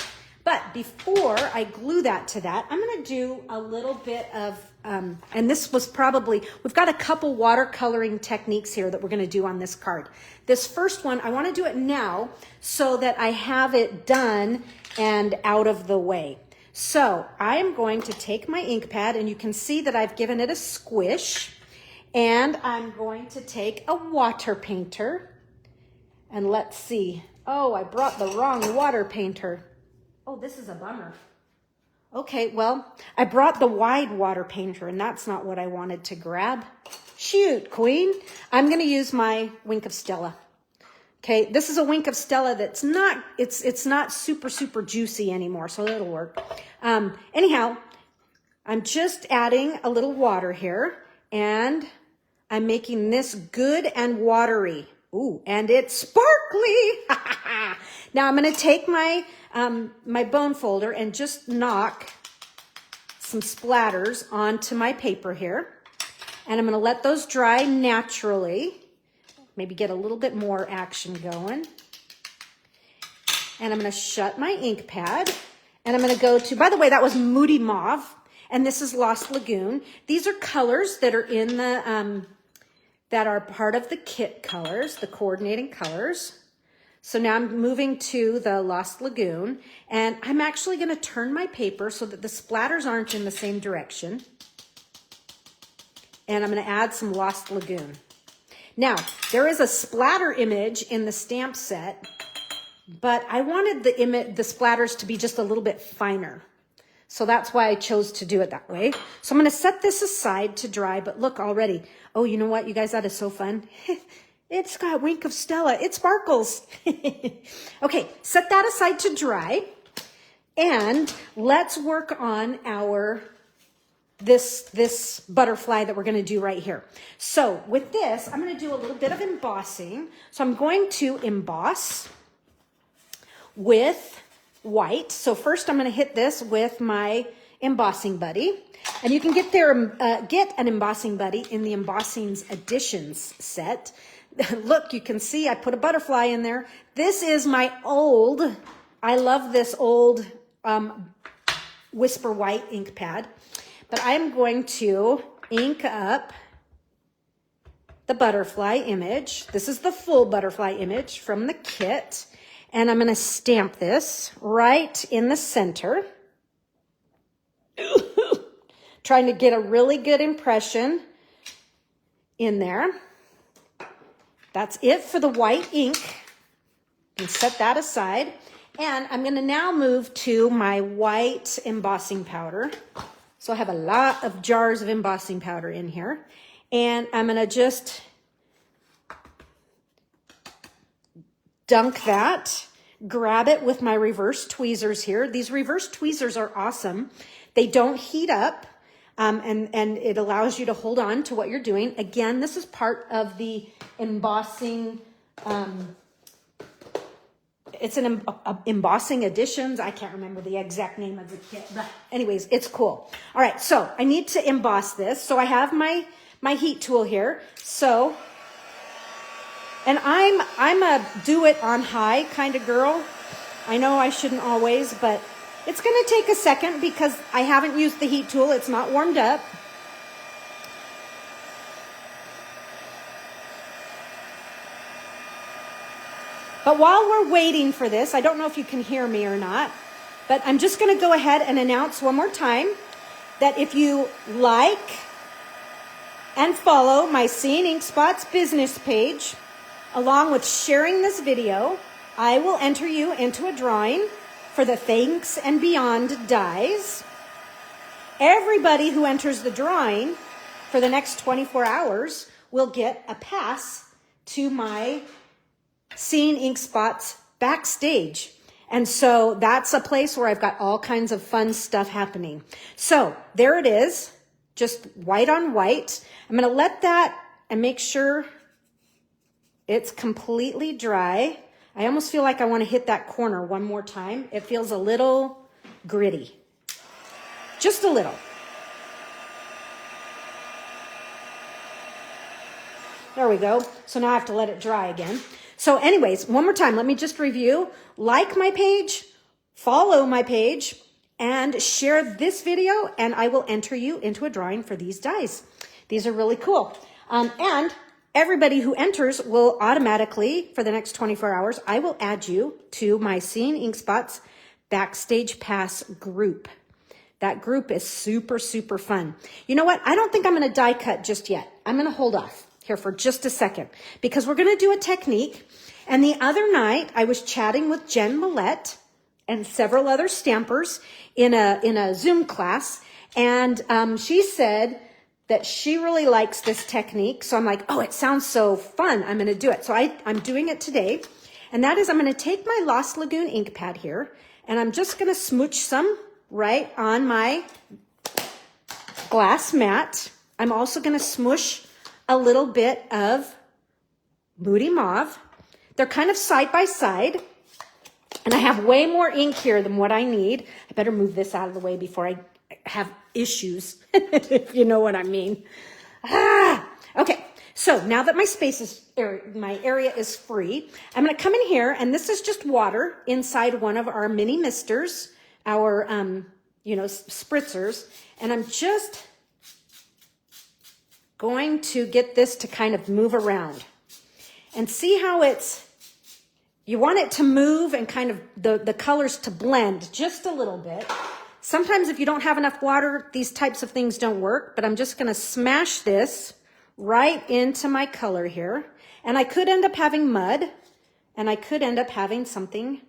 But before I glue that to that, I'm going to do a little bit of, and this was probably, we've got a couple watercoloring techniques here that we're going to do on this card. This first one, I want to do it now so that I have it done and out of the way. So I am going to take my ink pad, and you can see that I've given it a squish, and I'm going to take a water painter, and let's see. Oh, I brought the wrong water painter. Oh, this is a bummer. Okay, well, I brought the wide water painter, and that's not what I wanted to grab. Shoot, Queen. I'm going to use my Wink of Stella. Okay, this is a Wink of Stella that's not, it's not super juicy anymore, so that'll work. Anyhow, I'm just adding a little water here, and I'm making this good and watery. Ooh, and it's sparkly. Now I'm going to take my my bone folder and just knock some splatters onto my paper here. And I'm going to let those dry naturally. Maybe get a little bit more action going. And I'm going to shut my ink pad. And I'm going to go to, by the way, that was Moody Mauve. And this is Lost Lagoon. These are colors that are in the, that are part of the kit colors, the coordinating colors. So now I'm moving to the Lost Lagoon, and I'm actually going to turn my paper so that the splatters aren't in the same direction. And I'm going to add some Lost Lagoon. Now, there is a splatter image in the stamp set, but I wanted the splatters to be just a little bit finer. So that's why I chose to do it that way. So I'm going to set this aside to dry, but look already. Oh, you know what? You guys, that is so fun. It's got Wink of Stella. It sparkles. Okay, set that aside to dry. And let's work on our, this butterfly that we're going to do right here. So with this, I'm going to do a little bit of embossing. So I'm going to emboss with white. So first I'm going to hit this with my embossing buddy. And you can get get an embossing buddy in the Embossings Editions set. Look, you can see I put a butterfly in there. This is my old, I love this old Whisper White ink pad. But I'm going to ink up the butterfly image. This is the full butterfly image from the kit. And I'm going to stamp this right in the center. Trying to get a really good impression in there. That's it for the white ink. And set that aside. And I'm going to now move to my white embossing powder. So I have a lot of jars of embossing powder in here. And I'm going to just dunk that. Grab it with my reverse tweezers here. These reverse tweezers are awesome. They don't heat up. And it allows you to hold on to what you're doing. Again, this is part of the embossing, it's an embossing editions. I can't remember the exact name of the kit, but anyways, it's cool. All right, so I need to emboss this. So I have my heat tool here. So, and I'm a do it on high kind of girl. I know I shouldn't always, but it's going to take a second because I haven't used the heat tool. It's not warmed up. But while we're waiting for this, I don't know if you can hear me or not, but I'm just going to go ahead and announce one more time that if you like and follow my Seeing Ink Spots business page, along with sharing this video, I will enter you into a drawing for the Thanks and Beyond dies. Everybody who enters the drawing for the next 24 hours will get a pass to my Seeing Ink Spots backstage. And so that's a place where I've got all kinds of fun stuff happening. So there it is, just white on white. I'm going to let that and make sure it's completely dry. I almost feel like I want to hit that corner one more time. It feels a little gritty. Just a little. There we go. So now I have to let it dry again. So anyways, one more time, let me just review. Like my page, follow my page and share this video, and I will enter you into a drawing for these dies. These are really cool. And everybody who enters will automatically, for the next 24 hours, I will add you to my Seeing Ink Spots Backstage Pass group. That group is super, super fun. You know what? I don't think I'm going to die cut just yet. I'm going to hold off here for just a second because we're going to do a technique. And the other night I was chatting with Jen Millette and several other stampers in a Zoom class. And she said that she really likes this technique. So I'm like, oh, it sounds so fun. I'm going to do it. So I'm doing it today. And that is, I'm going to take my Lost Lagoon ink pad here and I'm just going to smooch some right on my glass mat. I'm also going to smush a little bit of Moody Mauve. They're kind of side by side. And I have way more ink here than what I need. I better move this out of the way before I have issues, if you know what I mean. Okay. So now that my area is free, I'm going to come in here, and this is just water inside one of our mini misters, our, spritzers. And I'm just going to get this to kind of move around and see how you want it to move and kind of the colors to blend just a little bit. Sometimes if you don't have enough water, these types of things don't work, but I'm just going to smash this right into my color here. And I could end up having mud, and I could end up having something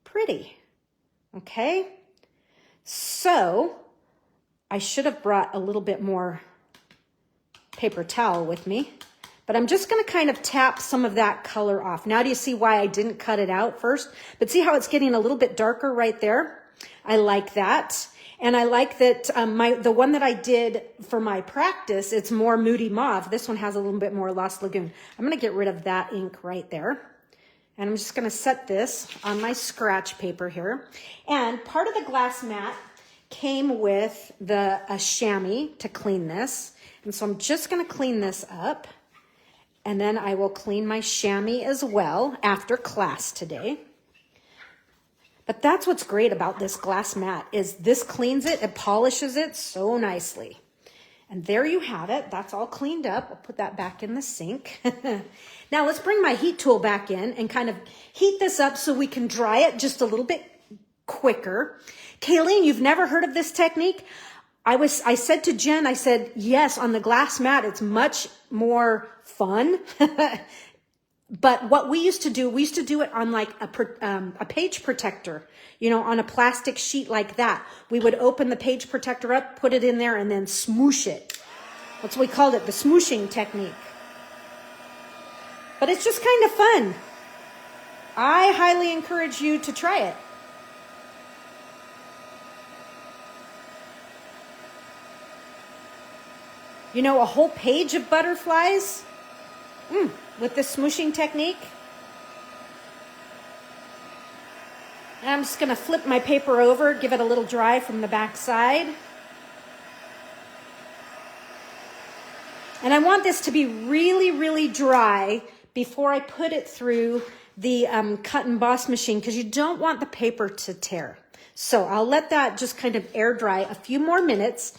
pretty. Okay? So I should have brought a little bit more paper towel with me, but I'm just going to kind of tap some of that color off. Now do you see why I didn't cut it out first? But see how it's getting a little bit darker right there? I like that. And I like that the one that I did for my practice, it's more Moody Mauve. This one has a little bit more Lost Lagoon. I'm going to get rid of that ink right there. And I'm just going to set this on my scratch paper here. And part of the glass mat came with a chamois to clean this. And so I'm just going to clean this up. And then I will clean my chamois as well after class today. But that's what's great about this glass mat is this cleans it, it polishes it so nicely. And there you have it. That's all cleaned up. I'll put that back in the sink. Now let's bring my heat tool back in and kind of heat this up so we can dry it just a little bit quicker. Kayleen, you've never heard of this technique? I said to Jen, I said, yes, on the glass mat, it's much more fun. But what we used to do it on like a page protector, on a plastic sheet like that. We would open the page protector up, put it in there, and then smoosh it. That's what we called it, the smooshing technique. But it's just kind of fun. I highly encourage you to try it. A whole page of butterflies with this smooshing technique. And I'm just going to flip my paper over, give it a little dry from the back side. And I want this to be really, really dry before I put it through the cut and emboss machine because you don't want the paper to tear. So I'll let that just kind of air dry a few more minutes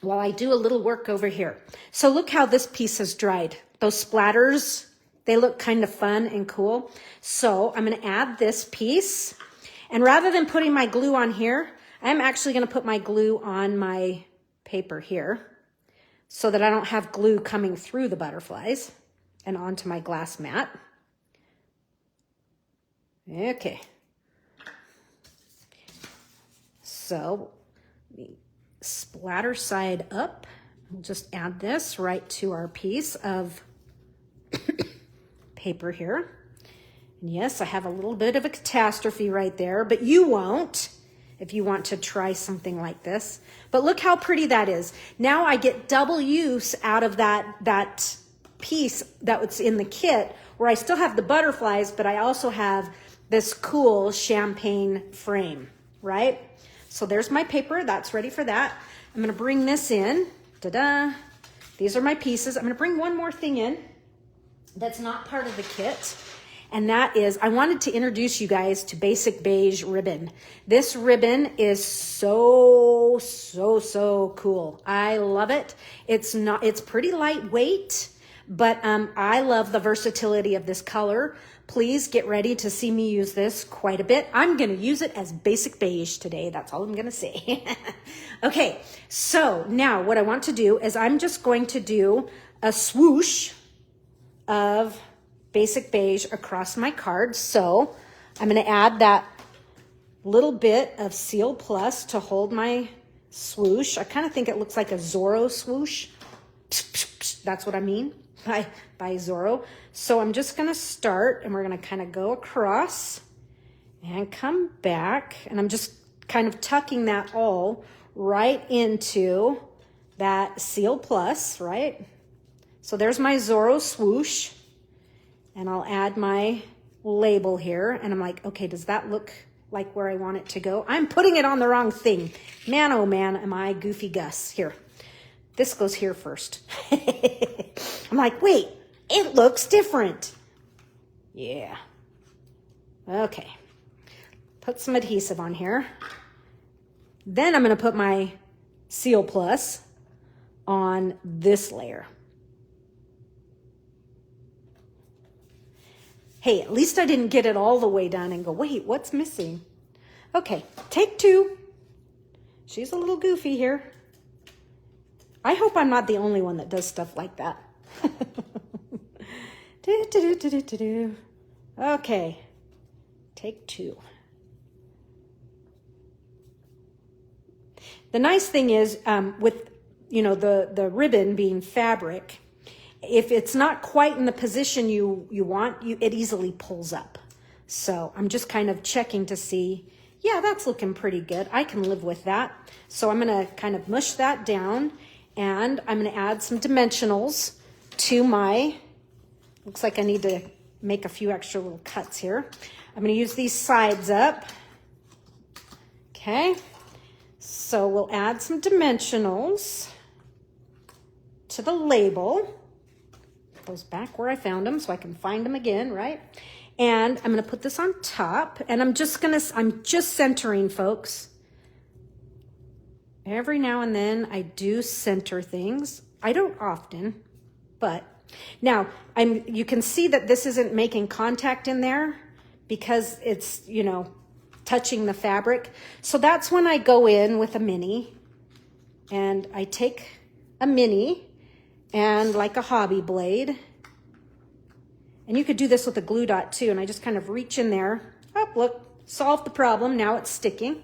while I do a little work over here. So look how this piece has dried. Those splatters, they look kind of fun and cool. So I'm going to add this piece. And rather than putting my glue on here, I'm actually going to put my glue on my paper here so that I don't have glue coming through the butterflies and onto my glass mat. Okay. So splatter side up. We'll just add this right to our piece of paper here. And yes, I have a little bit of a catastrophe right there, but you won't if you want to try something like this. But look how pretty that is. Now I get double use out of that piece that was in the kit where I still have the butterflies, but I also have this cool champagne frame, right? So there's my paper. That's ready for that. I'm going to bring this in. Ta-da. These are my pieces. I'm going to bring one more thing in that's not part of the kit. And that is, I wanted to introduce you guys to Basic Beige ribbon. This ribbon is so cool. I love it. It's pretty lightweight, but I love the versatility of this color. Please get ready to see me use this quite a bit. I'm going to use it as Basic Beige today. That's all I'm going to say. Okay, so now what I want to do is I'm just going to do a swoosh of Basic Beige across my card. So I'm going to add that little bit of Seal Plus to hold my swoosh. I kind of think it looks like a Zorro swoosh. That's what I mean by Zorro. So I'm just going to start, and we're going to kind of go across and come back. And I'm just kind of tucking that all right into that Seal Plus, right? So there's my Zorro swoosh. And I'll add my label here. And I'm like, okay, does that look like where I want it to go? I'm putting it on the wrong thing. Man, oh man, am I goofy Gus. Here, this goes here first. I'm like, wait, it looks different. Yeah. Okay. Put some adhesive on here. Then I'm going to put my Seal Plus on this layer. Hey, at least I didn't get it all the way done and go, wait, what's missing? Okay, take two. She's a little goofy here. I hope I'm not the only one that does stuff like that. Okay, take two. The nice thing is with, the ribbon being fabric, if it's not quite in the position you want, it easily pulls up. So I'm just kind of checking to see, yeah, that's looking pretty good. I can live with that. So I'm going to kind of mush that down, and I'm going to add some dimensionals to my, looks like I need to make a few extra little cuts here. I'm going to use these sides up. Okay. So we'll add some dimensionals to the label. Those back where I found them so I can find them again, right? And I'm going to put this on top, and I'm just centering, folks. Every now and then I do center things. I don't often, but now you can see that this isn't making contact in there because it's, touching the fabric. So that's when I go in with a mini, and I take a mini and like a hobby blade, and you could do this with a glue dot too, and I just kind of reach in there. Oh, look, solved the problem. Now it's sticking.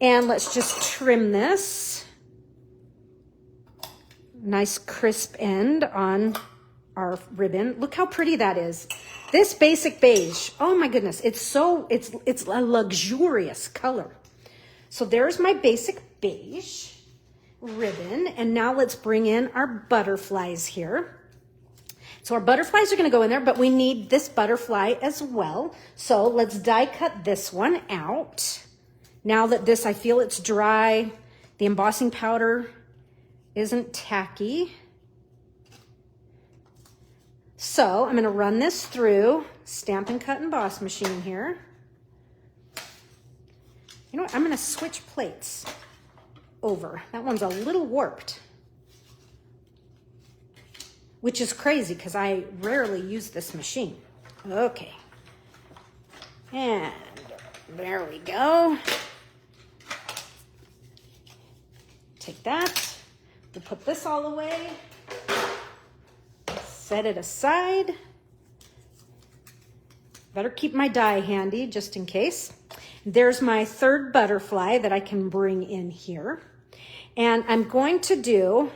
And let's just trim this. Nice crisp end on our ribbon. Look how pretty that is. This Basic Beige, oh my goodness, it's a luxurious color. So there's my Basic Beige ribbon, and now let's bring in our butterflies here. So our butterflies are going to go in there, but we need this butterfly as well. So let's die cut this one out. Now that this, I feel it's dry, the embossing powder isn't tacky. So I'm going to run this through Stampin' Cut Emboss machine here. You know what? I'm going to switch plates over. That one's a little warped, which is crazy because I rarely use this machine. Okay. And there we go. Take that. We'll put this all away. Set it aside. Better keep my die handy just in case. There's my third butterfly that I can bring in here. And I'm going to do,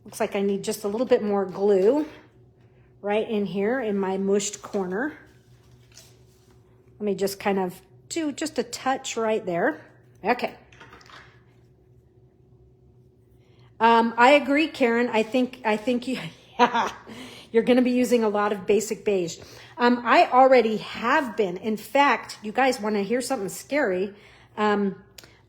looks like I need just a little bit more glue right in here in my mushed corner. Let me just kind of do just a touch right there. Okay. I agree, Karen. I think you, yeah, you're going to be using a lot of Basic Beige. I already have been. In fact, you guys want to hear something scary?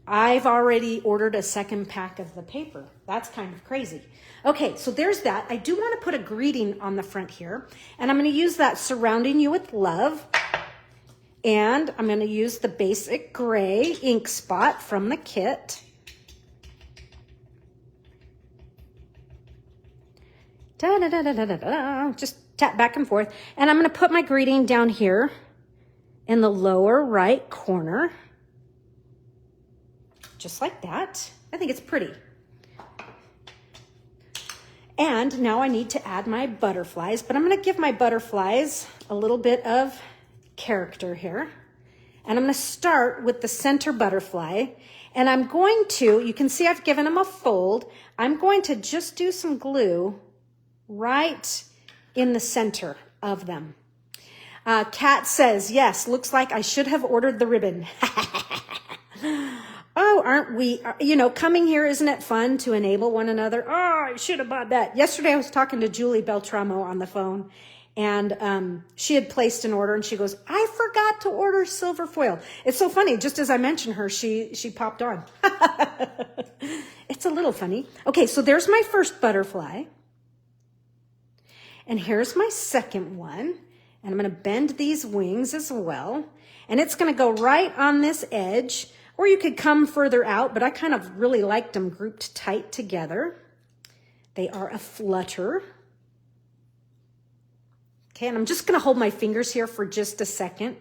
I've already ordered a second pack of the paper. That's kind of crazy. Okay, so there's that. I do want to put a greeting on the front here, and I'm going to use that surrounding you with love. And I'm going to use the basic gray ink spot from the kit. Da, da, da, da, da, da. Just tap back and forth. And I'm going to put my greeting down here in the lower right corner. Just like that. I think it's pretty. And now I need to add my butterflies, but I'm going to give my butterflies a little bit of character here. And I'm going to start with the center butterfly. And I'm going to, you can see I've given them a fold. I'm going to just do some glue right in the center of them. Kat says, yes, looks like I should have ordered the ribbon. Oh, aren't we, you know, coming here, isn't it fun to enable one another? Oh, I should have bought that. Yesterday I was talking to Julie Beltramo on the phone, and she had placed an order, and she goes, I forgot to order silver foil. It's so funny. Just as I mentioned her, she popped on. It's a little funny. Okay, so there's my first butterfly. And here's my second one. And I'm going to bend these wings as well. And it's going to go right on this edge. Or you could come further out, but I kind of really liked them grouped tight together. They are a flutter. Okay, and I'm just going to hold my fingers here for just a second,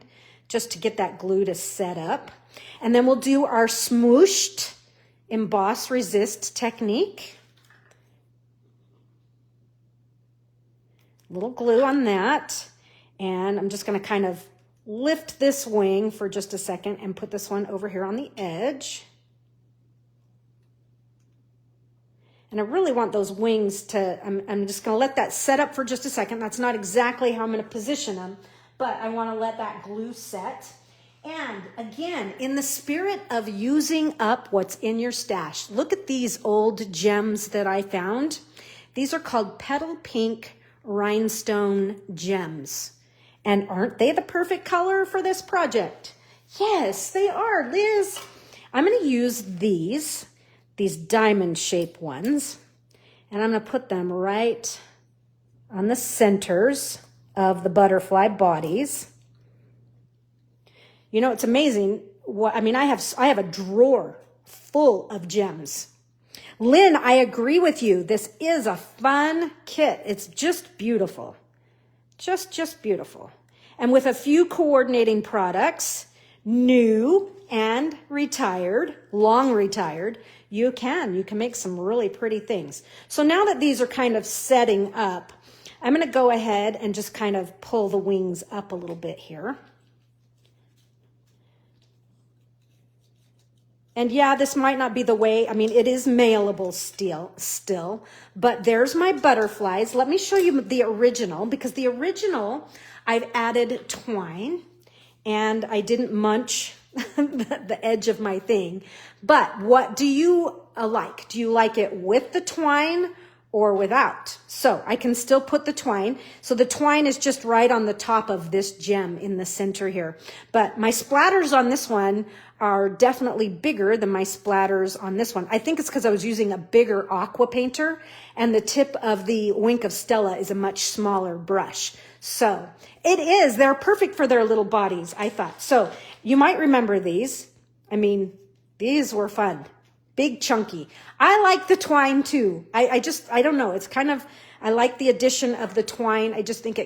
just to get that glue to set up. And then we'll do our smooshed emboss resist technique. Little glue on that. And I'm just going to kind of lift this wing for just a second and put this one over here on the edge. And I really want those wings to, I'm just going to let that set up for just a second. That's not exactly how I'm going to position them, but I want to let that glue set. And again, in the spirit of using up what's in your stash, look at these old gems that I found. These are called Petal Pink Rhinestone Gems. And aren't they the perfect color for this project? Yes, they are, Liz. I'm going to use these diamond shape ones, and I'm going to put them right on the centers of the butterfly bodies. You know, it's amazing. I have a drawer full of gems. Lynn, I agree with you. This is a fun kit. It's just beautiful. Just beautiful. And with a few coordinating products, new and retired, long retired, you can make some really pretty things. So now that these are kind of setting up, I'm going to go ahead and just kind of pull the wings up a little bit here. And yeah, this might not be the way, it is mailable still, but there's my butterflies. Let me show you the original, because the original, I've added twine, and I didn't munch the edge of my thing. But what do you like? Do you like it with the twine or without? So I can still put the twine. So the twine is just right on the top of this gem in the center here. But my splatters on this one are definitely bigger than my splatters on this one. I think it's because I was using a bigger aqua painter, and the tip of the Wink of Stella is a much smaller brush. So they're perfect for their little bodies, I thought. So you might remember these. These were fun. Big chunky. I like the twine too. I don't know. It's kind of, I like the addition of the twine. I just think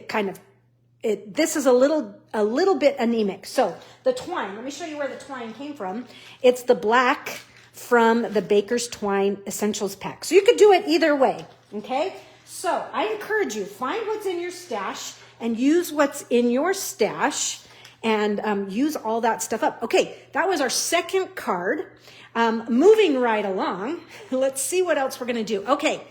this is a little bit anemic. So the twine, let me show you where the twine came from. It's the black from the Baker's Twine Essentials Pack. So you could do it either way. Okay. So I encourage you, find what's in your stash and use what's in your stash, and use all that stuff up. Okay. That was our second card. Moving right along, let's see what else we're going to do. Okay,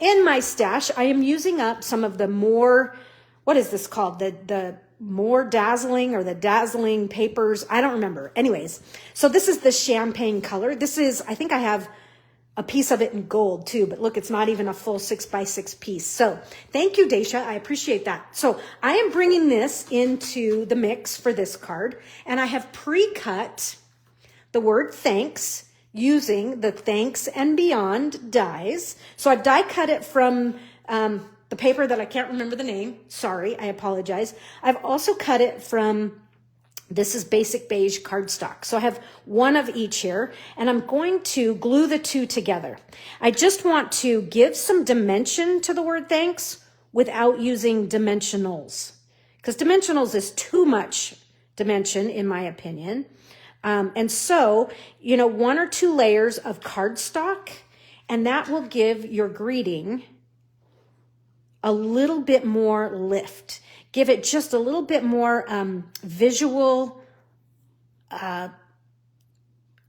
in my stash, I am using up some of the more, what is this called? The more dazzling, or the dazzling papers. I don't remember. Anyways, so this is the champagne color. This is, I think I have a piece of it in gold too, but look, it's not even a full 6x6 piece. So thank you, Daisha. I appreciate that. So I am bringing this into the mix for this card, and I have pre-cut the word thanks using the Thanks and Beyond dies. So I've die cut it from the paper that I can't remember the name. Sorry, I apologize. I've also cut it from, this is basic beige cardstock. So I have one of each here, and I'm going to glue the two together. I just want to give some dimension to the word thanks without using dimensionals, because dimensionals is too much dimension in my opinion. And so, you know, 1 or 2 layers of cardstock, and that will give your greeting a little bit more lift. Give it just a little bit more visual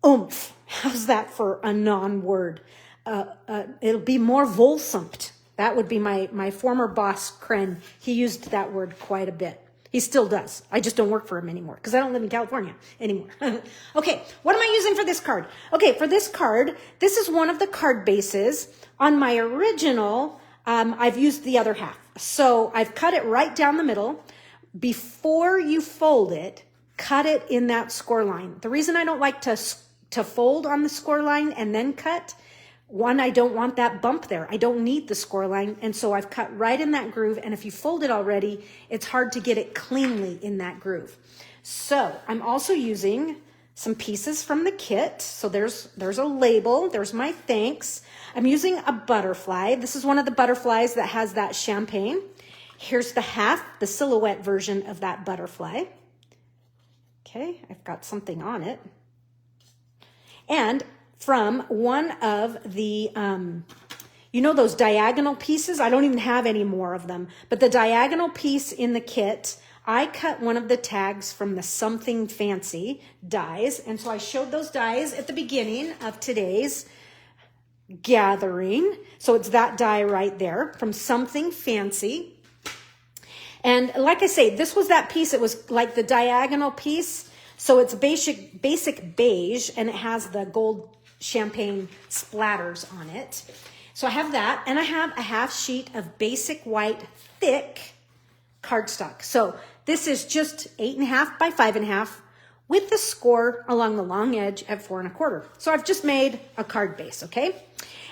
oomph. How's that for a non-word? It'll be more volsumped. That would be my former boss, Kren. He used that word quite a bit. He still does. I just don't work for him anymore because I don't live in California anymore. Okay, what am I using for this card? Okay, for this card, this is one of the card bases. On my original, I've used the other half. So I've cut it right down the middle. Before you fold it, cut it in that score line. The reason I don't like to fold on the score line and then cut, one, I don't want that bump there. I don't need the score line. And so I've cut right in that groove. And if you fold it already, it's hard to get it cleanly in that groove. So I'm also using some pieces from the kit. So there's a label. There's my thanks. I'm using a butterfly. This is one of the butterflies that has that champagne. Here's the half, the silhouette version of that butterfly. Okay, I've got something on it. And from one of the, you know, those diagonal pieces? I don't even have any more of them, but the diagonal piece in the kit, I cut one of the tags from the Something Fancy dies. And so I showed those dies at the beginning of today's gathering. So it's that die right there from Something Fancy. And like I say, this was that piece. It was like the diagonal piece. So it's basic beige, and it has the gold champagne splatters on it. So I have that, and I have a half sheet of basic white thick cardstock. So this is just 8.5 by 5.5 with the score along the long edge at 4 1/4. So I've just made a card base, okay?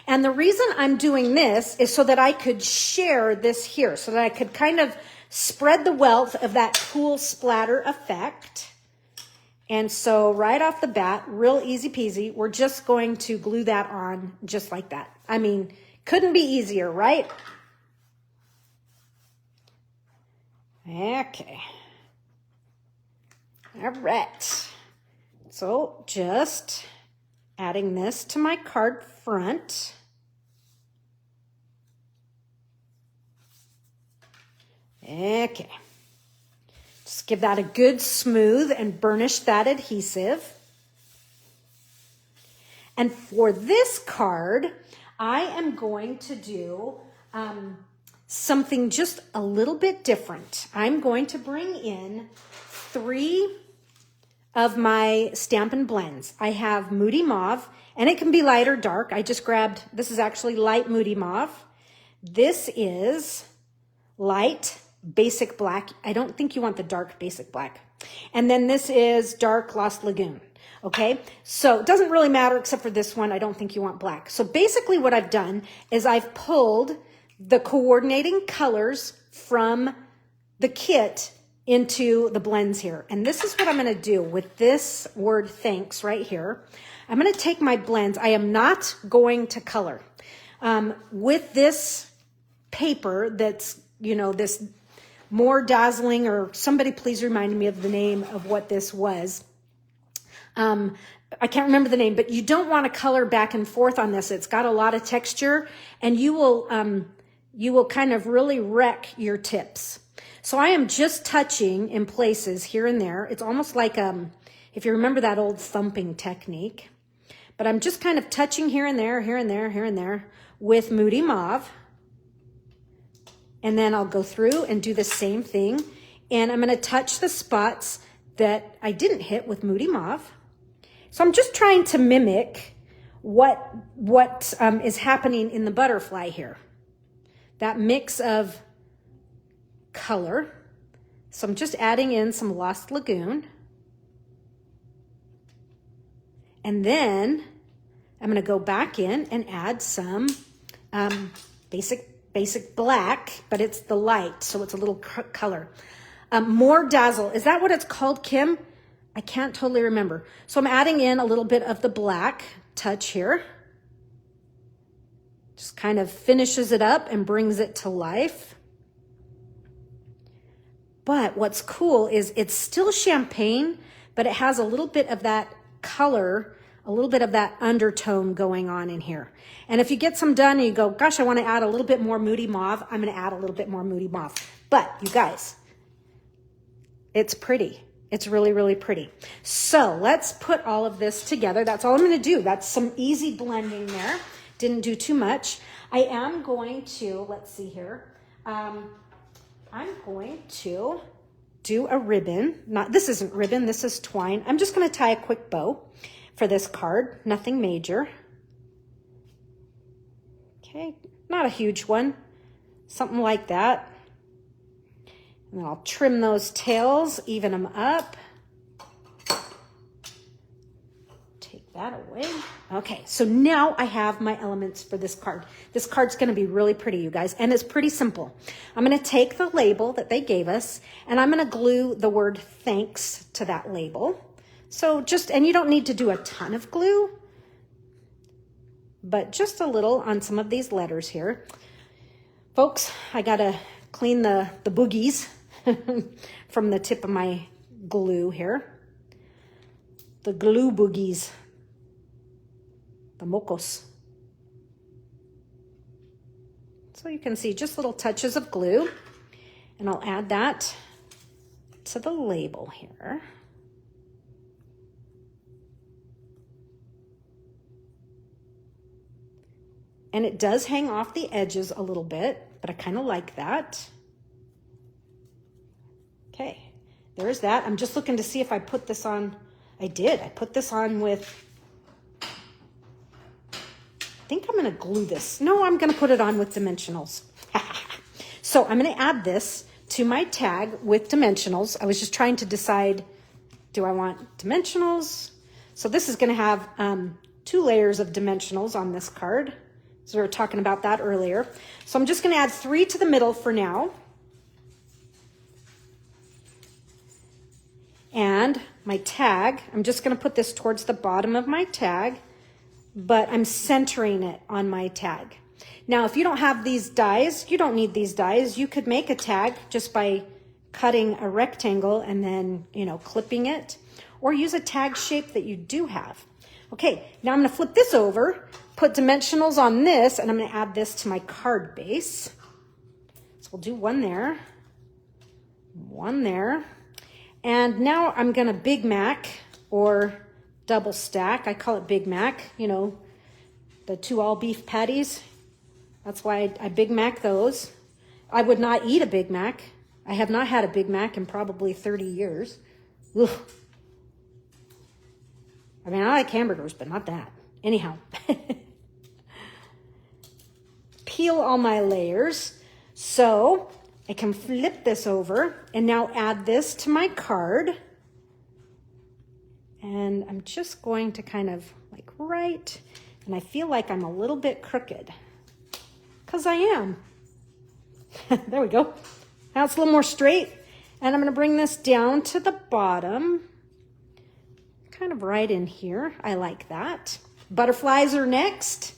And the reason I'm doing this is so that I could share this here, so that I could kind of spread the wealth of that cool splatter effect. And so right off the bat, real easy peasy, we're just going to glue that on just like that. I mean, couldn't be easier, right? Okay. All right. So just adding this to my card front. Okay. Just give that a good smooth and burnish that adhesive. And for this card, I am going to do something just a little bit different. I'm going to bring in 3 of my Stampin' Blends. I have Moody Mauve, and it can be light or dark. I just grabbed, this is actually light Moody Mauve. This is light Basic Black. I don't think you want the dark Basic Black. And then this is dark Lost Lagoon. Okay, so it doesn't really matter except for this one. I don't think you want black. So basically what I've done is I've pulled the coordinating colors from the kit into the blends here. And this is what I'm going to do with this word thanks right here. I'm going to take my blends. I am not going to color. With this paper that's, you know, this More Dazzling, or somebody please remind me of the name of what this was. I can't remember the name, but you don't want to color back and forth on this. It's got a lot of texture, and you will kind of really wreck your tips. So I am just touching in places here and there. It's almost like, if you remember that old thumping technique, but I'm just kind of touching here and there, here and there, here and there with Moody Mauve. And then I'll go through and do the same thing. And I'm going to touch the spots that I didn't hit with Moody Mauve. So I'm just trying to mimic what is happening in the butterfly here. That mix of color. So I'm just adding in some Lost Lagoon. And then I'm going to go back in and add some basic black, but it's the light, so it's a little color. More Dazzle. Is that what it's called, Kim? I can't totally remember. So I'm adding in a little bit of the black touch here. Just kind of finishes it up and brings it to life. But what's cool is it's still champagne, but it has a little bit of that color, a little bit of that undertone going on in here. And if you get some done and you go, gosh, I want to add a little bit more Moody Mauve, I'm going to add a little bit more Moody Mauve. But you guys, it's pretty. It's really, really pretty. So let's put all of this together. That's all I'm going to do. That's some easy blending there. Didn't do too much. I am going to, let's see here. I'm going to do a ribbon. This isn't ribbon, this is twine. I'm just going to tie a quick bow for this card. Nothing major. Okay, not a huge one. Something like that. And then I'll trim those tails, even them up. Take that away. Okay, so now I have my elements for this card. This card's going to be really pretty, you guys, and it's pretty simple. I'm going to take the label that they gave us, and I'm going to glue the word thanks to that label. So and you don't need to do a ton of glue, but just a little on some of these letters here. Folks, I got to clean the boogies from the tip of my glue here. The glue boogies. The mocos. So you can see just little touches of glue, and I'll add that to the label here. And it does hang off the edges a little bit, but I kind of like that. Okay, there's that. I'm just looking to see if I put this on. I did. I put this on with, I think I'm going to glue this. No, I'm going to put it on with dimensionals. So I'm going to add this to my tag with dimensionals. I was just trying to decide, do I want dimensionals? So this is going to have 2 layers of dimensionals on this card. So we were talking about that earlier. So I'm just going to add 3 to the middle for now. And my tag, I'm just going to put this towards the bottom of my tag, but I'm centering it on my tag. Now, if you don't have these dies, you don't need these dies. You could make a tag just by cutting a rectangle and then, clipping it, or use a tag shape that you do have. Okay, now I'm going to flip this over, put dimensionals on this, and I'm going to add this to my card base. So we'll do one there, one there. And now I'm going to Big Mac or double stack. I call it Big Mac, the 2 all beef patties. That's why I Big Mac those. I would not eat a Big Mac. I have not had a Big Mac in probably 30 years. Ugh. I mean, I like hamburgers, but not that. Anyhow. Peel all my layers. So I can flip this over and now add this to my card. And I'm just going to kind of and I feel like I'm a little bit crooked because I am. There we go. Now it's a little more straight, and I'm going to bring this down to the bottom, kind of right in here. I like that. Butterflies are next.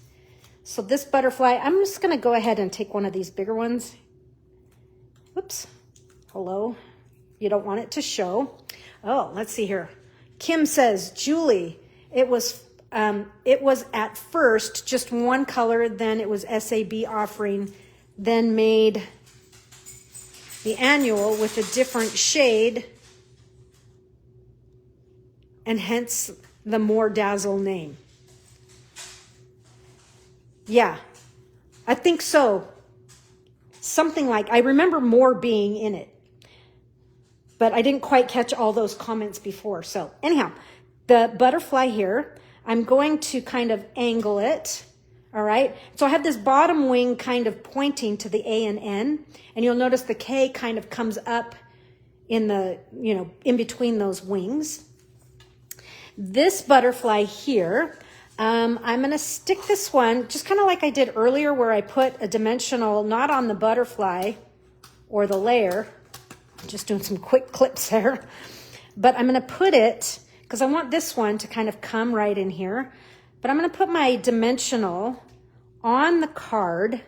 So this butterfly, I'm just going to go ahead and take one of these bigger ones. Whoops. Hello. You don't want it to show. Oh, let's see here. Kim says, Julie, it was at first just one color, then it was SAB offering, then made the annual with a different shade, and hence the More Dazzle name. Yeah, I think so. Something like, I remember more being in it, but I didn't quite catch all those comments before. So anyhow, the butterfly here, I'm going to kind of angle it. All right. So I have this bottom wing kind of pointing to the A and N, and you'll notice the K kind of comes up in the, in between those wings. This butterfly here, I'm going to stick this one just kind of like I did earlier where I put a dimensional not on the butterfly or the layer. Just doing some quick clips there. But I'm going to put it, because I want this one to kind of come right in here. But I'm going to put my dimensional on the card.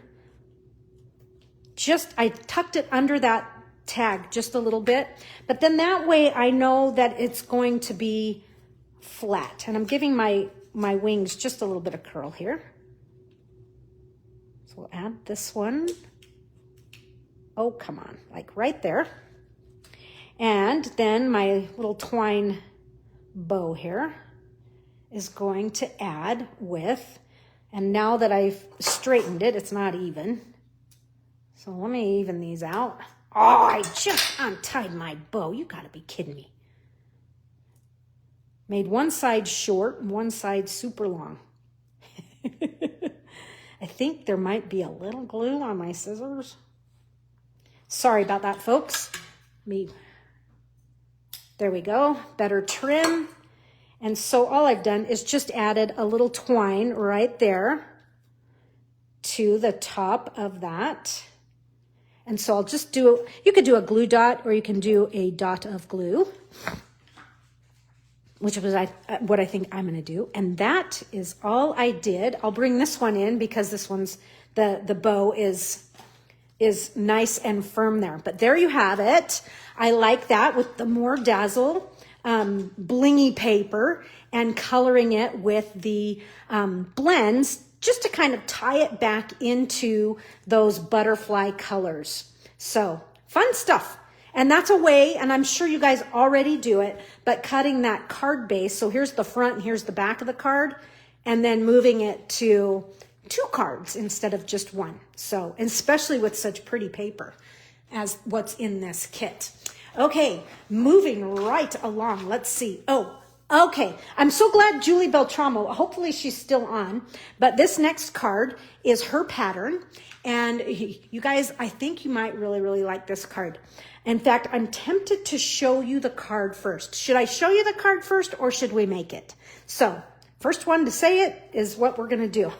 I tucked it under that tag just a little bit. But then that way I know that it's going to be flat. And I'm giving my wings just a little bit of curl here. So we'll add this one. Oh, come on, like right there. And then my little twine bow here is going to add with, and now that I've straightened it, it's not even. So let me even these out. Oh, I just untied my bow. You gotta be kidding me. Made one side short and one side super long. I think there might be a little glue on my scissors. Sorry about that, folks. There we go, better trim. And so all I've done is just added a little twine right there to the top of that. And so I'll just you could do a glue dot or you can do a dot of glue, which was what I think I'm gonna do. And that is all I did. I'll bring this one in because this one's, the bow is nice and firm there. But there you have it. I like that with the more dazzle blingy paper and coloring it with the blends just to kind of tie it back into those butterfly colors. So fun stuff. And that's a way, and I'm sure you guys already do it, but cutting that card base. So here's the front and here's the back of the card, and then moving it to 2 cards instead of just 1. So, especially with such pretty paper as what's in this kit. Okay, moving right along. Let's see. Oh, okay. I'm so glad Julie Beltramo, hopefully she's still on, but this next card is her pattern. And you guys, I think you might really, really like this card. In fact, I'm tempted to show you the card first. Should I show you the card first or should we make it? So, first one to say it is what we're going to do.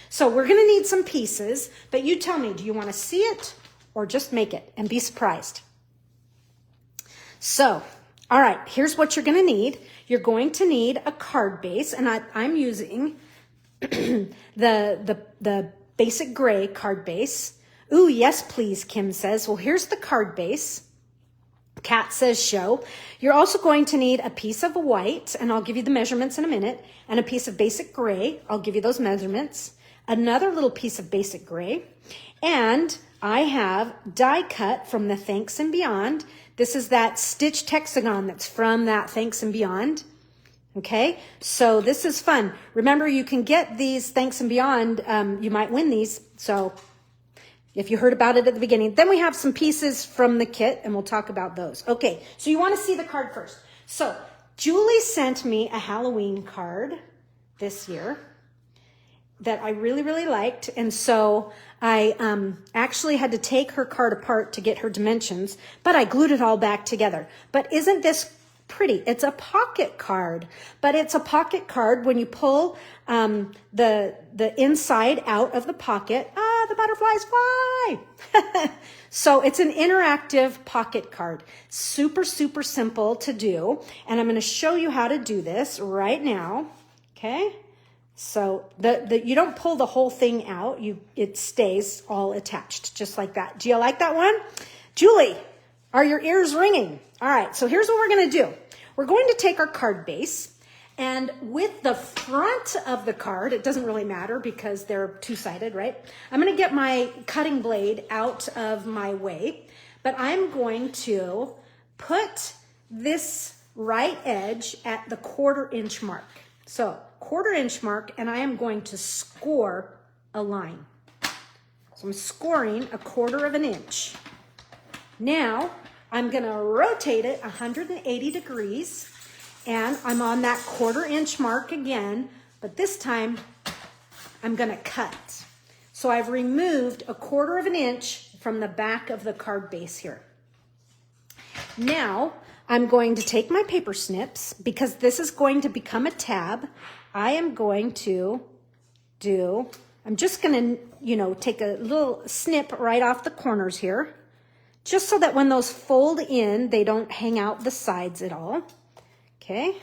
So we're going to need some pieces, but you tell me, do you want to see it or just make it and be surprised? So, all right, here's what you're going to need. You're going to need a card base, and I'm using the basic gray card base. Ooh, yes, please, Kim says. Well, here's the card base. Kat says show. You're also going to need a piece of white, and I'll give you the measurements in a minute, and a piece of basic gray. I'll give you those measurements. Another little piece of basic gray. And I have die cut from the Thanks and Beyond. This is that stitched hexagon that's from that Thanks and Beyond. Okay, so this is fun. Remember, you can get these Thanks and Beyond. You might win these. So if you heard about it at the beginning, then we have some pieces from the kit and we'll talk about those. Okay, so you want to see the card first. So Julie sent me a Halloween card this year that I really, really liked. And so I actually had to take her card apart to get her dimensions, but I glued it all back together. But isn't this pretty? It's a pocket card, but it's a pocket card when you pull the inside out of the pocket. Ah, the butterflies fly. So it's an interactive pocket card. Super, super simple to do. And I'm going to show you how to do this right now. Okay. So you don't pull the whole thing out. It stays all attached just like that. Do you like that one? Julie, are your ears ringing? All right, so here's what we're going to do. We're going to take our card base, and with the front of the card, it doesn't really matter because they're two-sided, right? I'm going to get my cutting blade out of my way, but I'm going to put this right edge at the 1/4 inch mark. So 1/4 inch mark, and I am going to score a line. So I'm scoring a 1/4 of an inch. Now I'm going to rotate it 180 degrees, and I'm on that 1/4 inch mark again, but this time I'm going to cut. So I've removed a 1/4 of an inch from the back of the card base here. Now I'm going to take my paper snips because this is going to become a tab. I am going to I'm just going to, take a little snip right off the corners here, just so that when those fold in, they don't hang out the sides at all. Okay.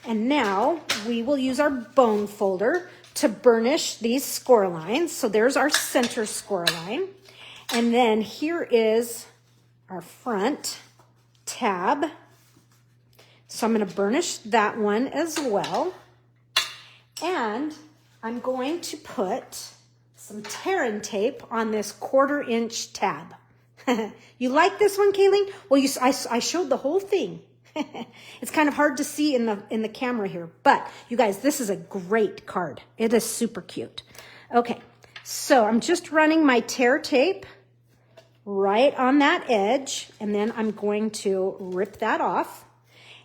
And now we will use our bone folder to burnish these score lines. So there's our center score line. And then here is our front tab. So I'm going to burnish that one as well. And I'm going to put some tear and tape on this 1/4 inch tab. You like this one, Kayleen? Well, I showed the whole thing. It's kind of hard to see in the camera here, but you guys, this is a great card. It is super cute. Okay, so I'm just running my tear tape right on that edge, and then I'm going to rip that off.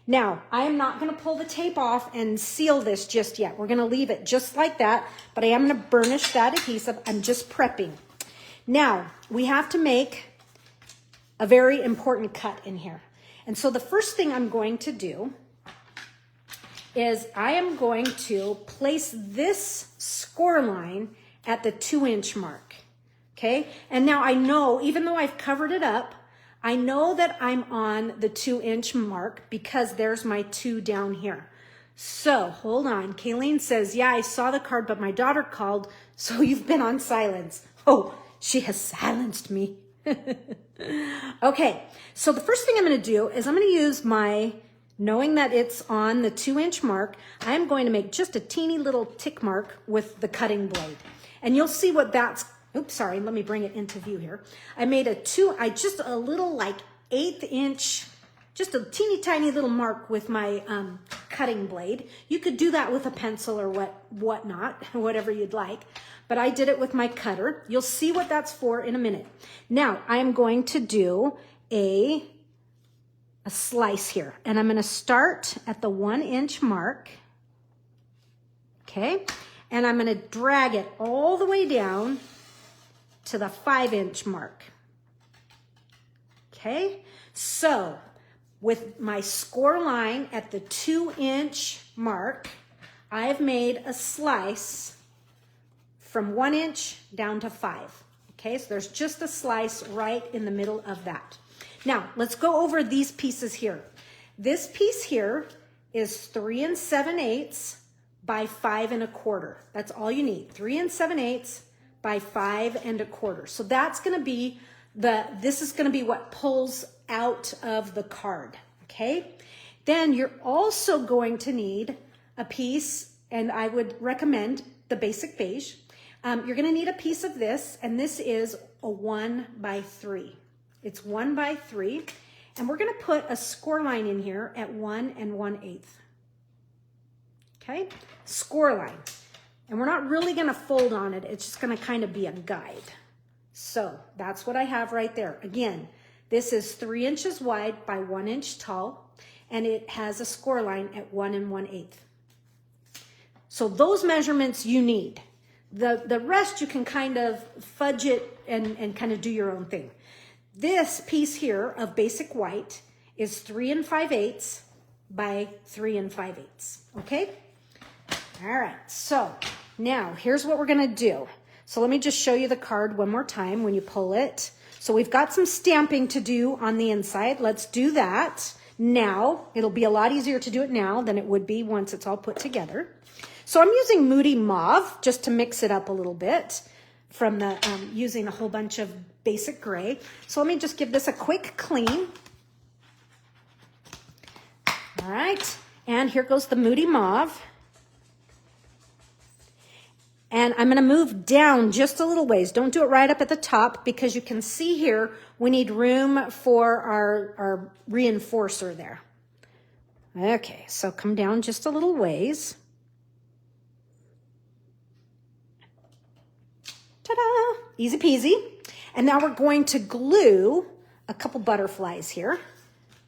Now, I am not going to pull the tape off and seal this just yet. We're going to leave it just like that, but I am going to burnish that adhesive. I'm just prepping. Now, we have to make a very important cut in here. And so the first thing I'm going to do is I am going to place this score line at the 2-inch mark. Okay, and now I know, even though I've covered it up, I know that I'm on the 2-inch mark because there's my 2 down here. So hold on. Kayleen says, yeah, I saw the card, but my daughter called, so you've been on silence. Oh, she has silenced me. Okay, so the first thing I'm going to do is I'm going to use knowing that it's on the 2-inch mark, I am going to make just a teeny little tick mark with the cutting blade. And you'll see what that's, oops, sorry, let me bring it into view here. I made just a little like 1/8 inch, just a teeny tiny little mark with my cutting blade. You could do that with a pencil or whatnot, whatever you'd like. But I did it with my cutter. You'll see what that's for in a minute. Now, I am going to do a slice here. And I'm going to start at the 1-inch mark. Okay. And I'm going to drag it all the way down to the 5-inch mark. Okay. So with my score line at the 2-inch mark, I've made a slice from 1 inch down to 5. Okay, so there's just a slice right in the middle of that. Now, let's go over these pieces here. This piece here is 3 7/8 by 5 1/4. That's all you need. 3 7/8 by 5 1/4. So that's going to be this is going to be what pulls out of the card. Okay, then you're also going to need a piece, and I would recommend the basic beige. You're going to need a piece of this, and this is a 1 by 3. It's 1 by 3, and we're going to put a score line in here at 1 1/8. Okay, score line. And we're not really going to fold on it. It's just going to kind of be a guide. So that's what I have right there. Again, this is 3 inches wide by 1 inch tall, and it has a score line at 1 1/8. So those measurements you need. The rest you can kind of fudge it and kind of do your own thing. This piece here of basic white is 3 5/8 by 3 5/8. Okay? All right. So now here's what we're going to do. So let me just show you the card one more time when you pull it. So we've got some stamping to do on the inside. Let's do that now. It'll be a lot easier to do it now than it would be once it's all put together. So I'm using Moody Mauve just to mix it up a little bit from the using a whole bunch of basic gray. So let me just give this a quick clean. All right, and here goes the Moody Mauve. And I'm going to move down just a little ways. Don't do it right up at the top because you can see here we need room for our reinforcer there. Okay, so come down just a little ways. Ta-da! Easy peasy. And now we're going to glue a couple butterflies here.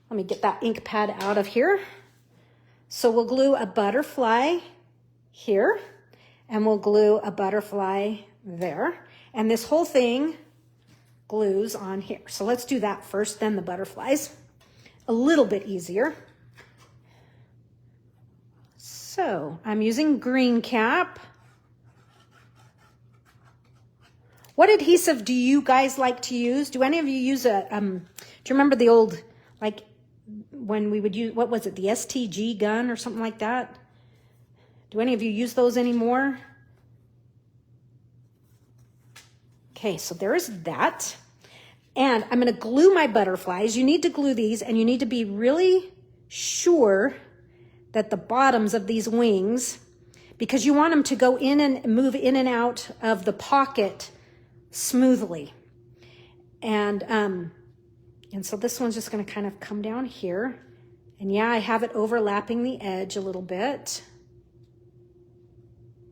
Let me get that ink pad out of here. So we'll glue a butterfly here, and we'll glue a butterfly there. And this whole thing glues on here. So let's do that first, then the butterflies. a little bit easier. So I'm using green cap. What adhesive do you guys like to use? Do any of you use a, do you remember the old, like when we would use, what was it, the STG gun or something like that? Do any of you use those anymore? Okay, so there's that. And I'm going to glue my butterflies. You need to glue these, and you need to be really sure that the bottoms of these wings, because you want them to go in and move in and out of the pocket smoothly. And so this one's just going to kind of come down here. And yeah, I have it overlapping the edge a little bit.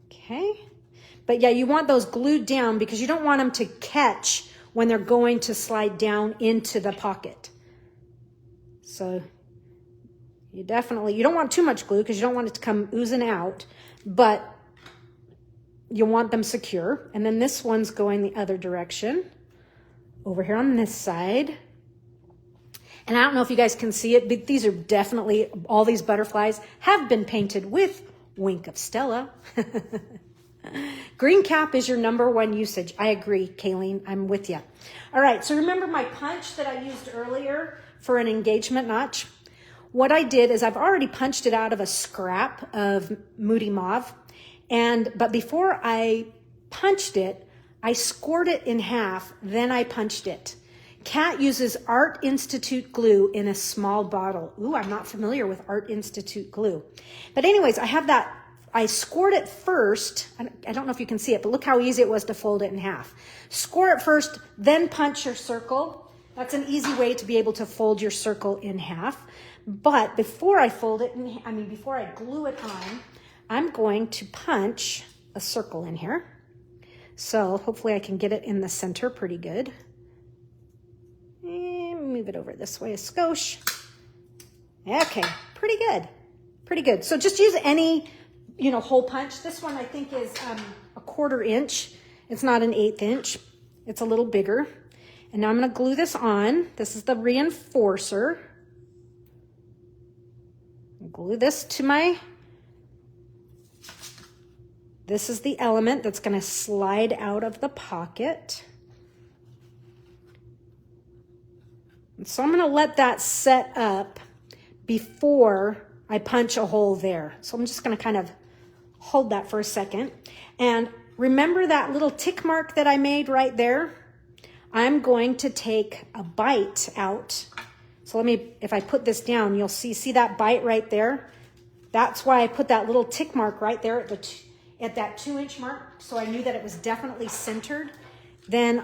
Okay. But yeah, you want those glued down because you don't want them to catch when they're going to slide down into the pocket. So you don't want too much glue because you don't want it to come oozing out, but you want them secure. And then this one's going the other direction over here on this side. And I don't know if you guys can see it, but these are definitely, all these butterflies have been painted with Wink of Stella. Green cap is your #1 usage. I agree, Kayleen. I'm with you. All right, so remember my punch that I used earlier for an engagement notch? What I did is I've already punched it out of a scrap of Moody Mauve. But before I punched it, I scored it in half, then I punched it. Kat uses Art Institute glue in a small bottle. Ooh, I'm not familiar with Art Institute glue. But anyways, I have that. I scored it first. I don't know if you can see it, but look how easy it was to fold it in half. Score it first, then punch your circle. That's an easy way to be able to fold your circle in half. But before I fold it, before I glue it on, I'm going to punch a circle in here. So hopefully I can get it in the center pretty good. And move it over this way a skosh. Okay, pretty good. Pretty good. So just use any, hole punch. This one I think is a 1/4 inch. It's not an 1/8 inch. It's a little bigger. And now I'm going to glue this on. This is the reinforcer. Glue this to this is the element that's going to slide out of the pocket. And so I'm going to let that set up before I punch a hole there. So I'm just going to kind of hold that for a second. And remember that little tick mark that I made right there? I'm going to take a bite out. So if I put this down, you'll see that bite right there? That's why I put that little tick mark right there at that 2-inch mark, so I knew that it was definitely centered. Then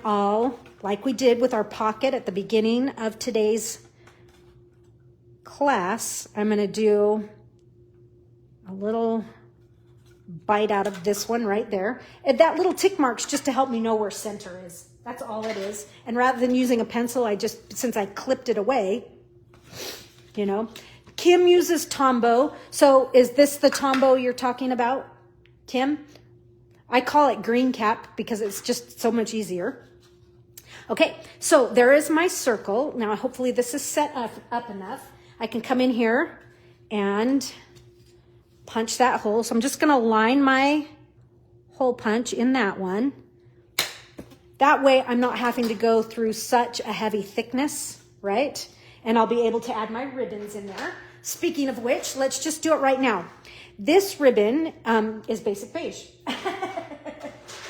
like we did with our pocket at the beginning of today's class, I'm going to do a little bite out of this one right there. And that little tick mark's just to help me know where center is. That's all it is. And rather than using a pencil, since I clipped it away, Kim uses Tombow. So is this the Tombow you're talking about, Kim? I call it green cap because it's just so much easier. Okay, so there is my circle. Now, hopefully this is set up enough. I can come in here and punch that hole. So I'm just going to line my hole punch in that one. That way I'm not having to go through such a heavy thickness, right? And I'll be able to add my ribbons in there. Speaking of which, let's just do it right now. This ribbon is Basic Beige.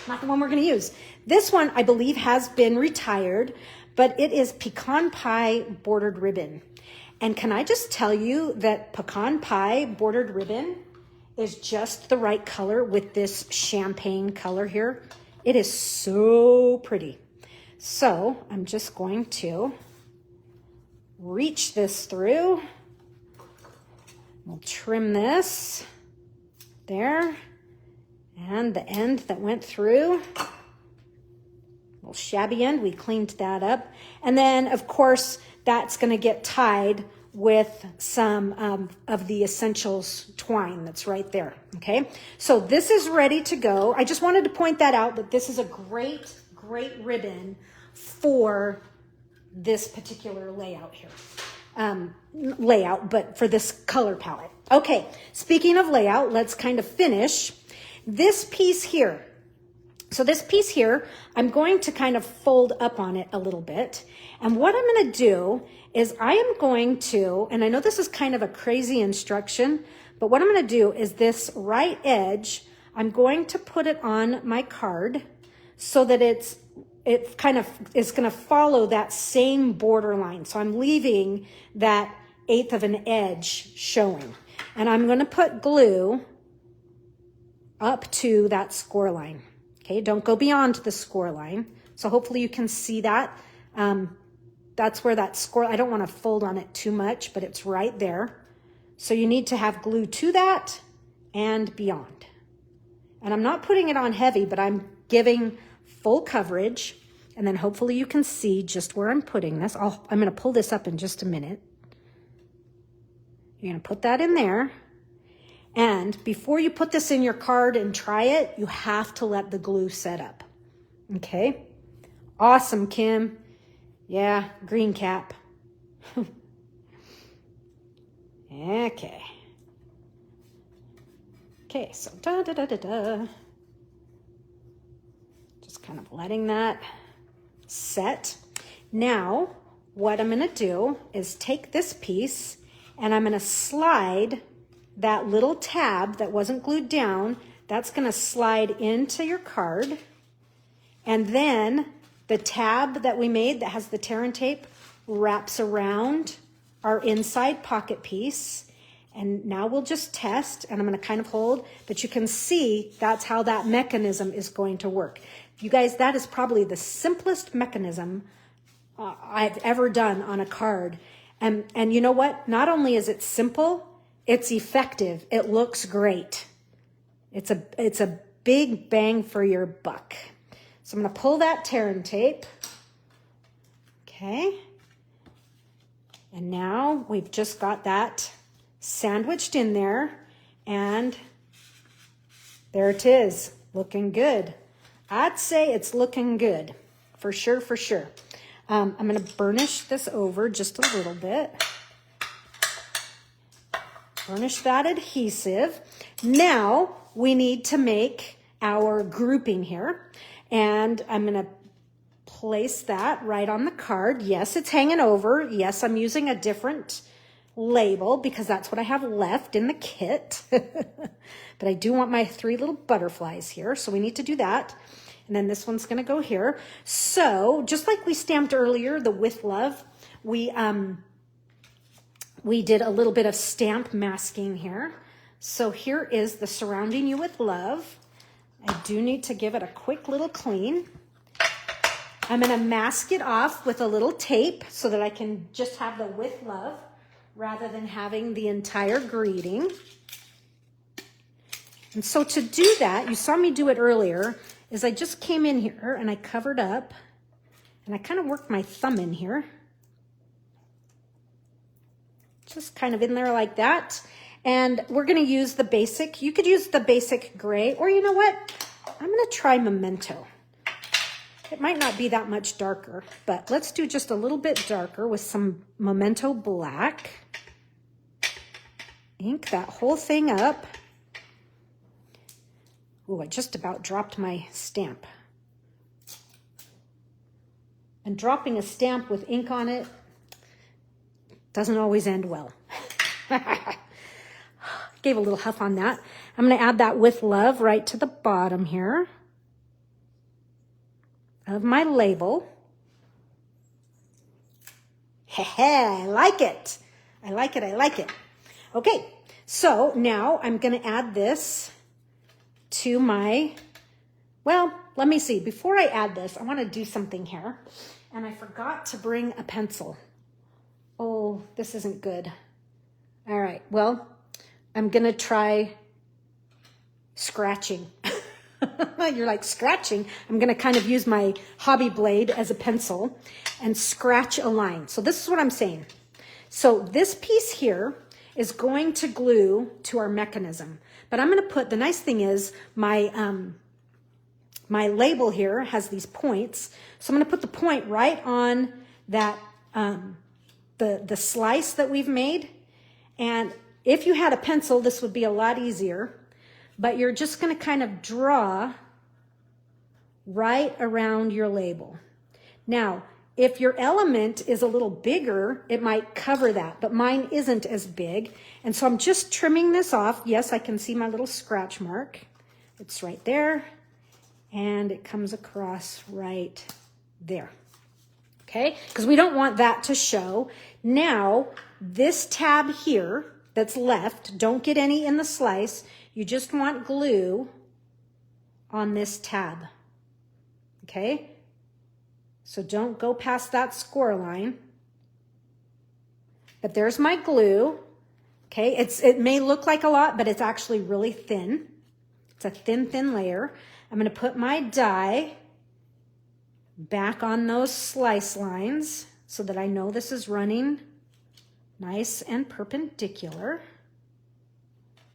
Not the one we're going to use. This one, I believe, has been retired, but it is Pecan Pie bordered ribbon. And can I just tell you that Pecan Pie bordered ribbon is just the right color with this champagne color here. It is so pretty. So I'm just going to reach this through. We'll trim this there. And the end that went through, little shabby end, we cleaned that up. And then, of course, that's going to get tied with some of the Essentials twine that's right there, okay? So this is ready to go. I just wanted to point that out, that this is a great, great ribbon for this particular layout here. layout, but for this color palette. Okay, speaking of layout, let's kind of finish this piece here. So this piece here, I'm going to kind of fold up on it a little bit. And what I'm going to do is I am going to, and I know this is kind of a crazy instruction, but what I'm going to do is this right edge, I'm going to put it on my card so that it kind of is going to follow that same border line. So I'm leaving that 1/8 of an edge showing. And I'm going to put glue up to that score line. Okay, don't go beyond the score line. So hopefully you can see that. That's where that score, I don't want to fold on it too much, but it's right there. So you need to have glue to that and beyond. And I'm not putting it on heavy, but I'm giving full coverage. And then hopefully you can see just where I'm putting this. I'm going to pull this up in just a minute. You're going to put that in there. And before you put this in your card and try it, you have to let the glue set up. Okay? Awesome, Kim. Yeah, green cap. Okay. Okay, so just kind of letting that set. Now, what I'm going to do is take this piece and I'm going to slide that little tab that wasn't glued down. That's going to slide into your card. And then the tab that we made that has the tear and tape wraps around our inside pocket piece. And now we'll just test, and I'm going to kind of hold, but you can see that's how that mechanism is going to work. You guys, that is probably the simplest mechanism I've ever done on a card. And you know what? Not only is it simple, it's effective. It looks great. It's a big bang for your buck. So I'm going to pull that tear and tape. Okay. And now we've just got that sandwiched in there, and there it is, looking good. I'd say it's looking good, for sure, for sure. I'm going to burnish this over just a little bit. Burnish that adhesive. Now we need to make our grouping here, and I'm going to place that right on the card. Yes, it's hanging over. Yes, I'm using a different label because that's what I have left in the kit. But I do want my 3 little butterflies here, so we need to do that. And then this one's going to go here. So just like we stamped earlier, the With Love, we did a little bit of stamp masking here. So here is the Surrounding You with Love. I do need to give it a quick little clean. I'm going to mask it off with a little tape so that I can just have the With Love rather than having the entire greeting. And so to do that, you saw me do it earlier, is I just came in here and I covered up and I kind of worked my thumb in here. Just kind of in there like that. And we're going to use the basic. You could use the basic gray, or you know what? I'm going to try Memento. It might not be that much darker, but let's do just a little bit darker with some Memento black. Ink that whole thing up. Ooh, I just about dropped my stamp. And dropping a stamp with ink on it doesn't always end well. Gave a little huff on that. I'm going to add that With Love right to the bottom here of my label. I like it. I like it. I like it. Okay, so now I'm going to add this to my, well, let me see. Before I add this, I want to do something here. And I forgot to bring a pencil. Oh, this isn't good. All right, well, I'm going to try scratching. You're like, scratching? I'm going to kind of use my hobby blade as a pencil and scratch a line. So this is what I'm saying. So this piece here is going to glue to our mechanism. But I'm going to put, the nice thing is my label here has these points. So I'm going to put the point right on that the slice that we've made. And if you had a pencil, this would be a lot easier, but you're just going to kind of draw right around your label. Now, if your element is a little bigger, it might cover that, but mine isn't as big. And so I'm just trimming this off. Yes, I can see my little scratch mark. It's right there, and it comes across right there. Okay, because we don't want that to show. Now, this tab here that's left, don't get any in the slice. You just want glue on this tab. Okay, so don't go past that score line. But there's my glue. Okay, it may look like a lot, but it's actually really thin. It's a thin layer. I'm going to put my die back on those slice lines so that I know this is running nice and perpendicular. In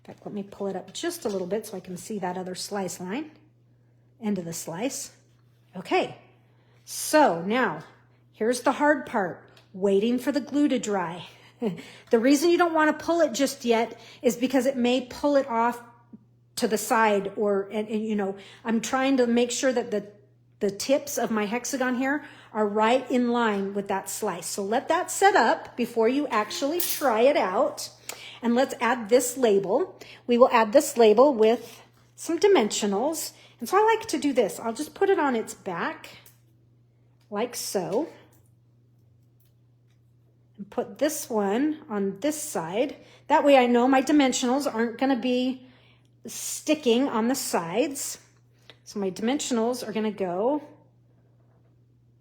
fact, let me pull it up just a little bit so I can see that other slice line, end of the slice. Okay, so now here's the hard part, waiting for the glue to dry. The reason you don't want to pull it just yet is because it may pull it off to the side, or, and you know, I'm trying to make sure that the tips of my hexagon here are right in line with that slice. So let that set up before you actually try it out. And let's add this label. We will add this label with some dimensionals. And so I like to do this. I'll just put it on its back like so. And put this one on this side. That way I know my dimensionals aren't going to be sticking on the sides. So my dimensionals are going to go,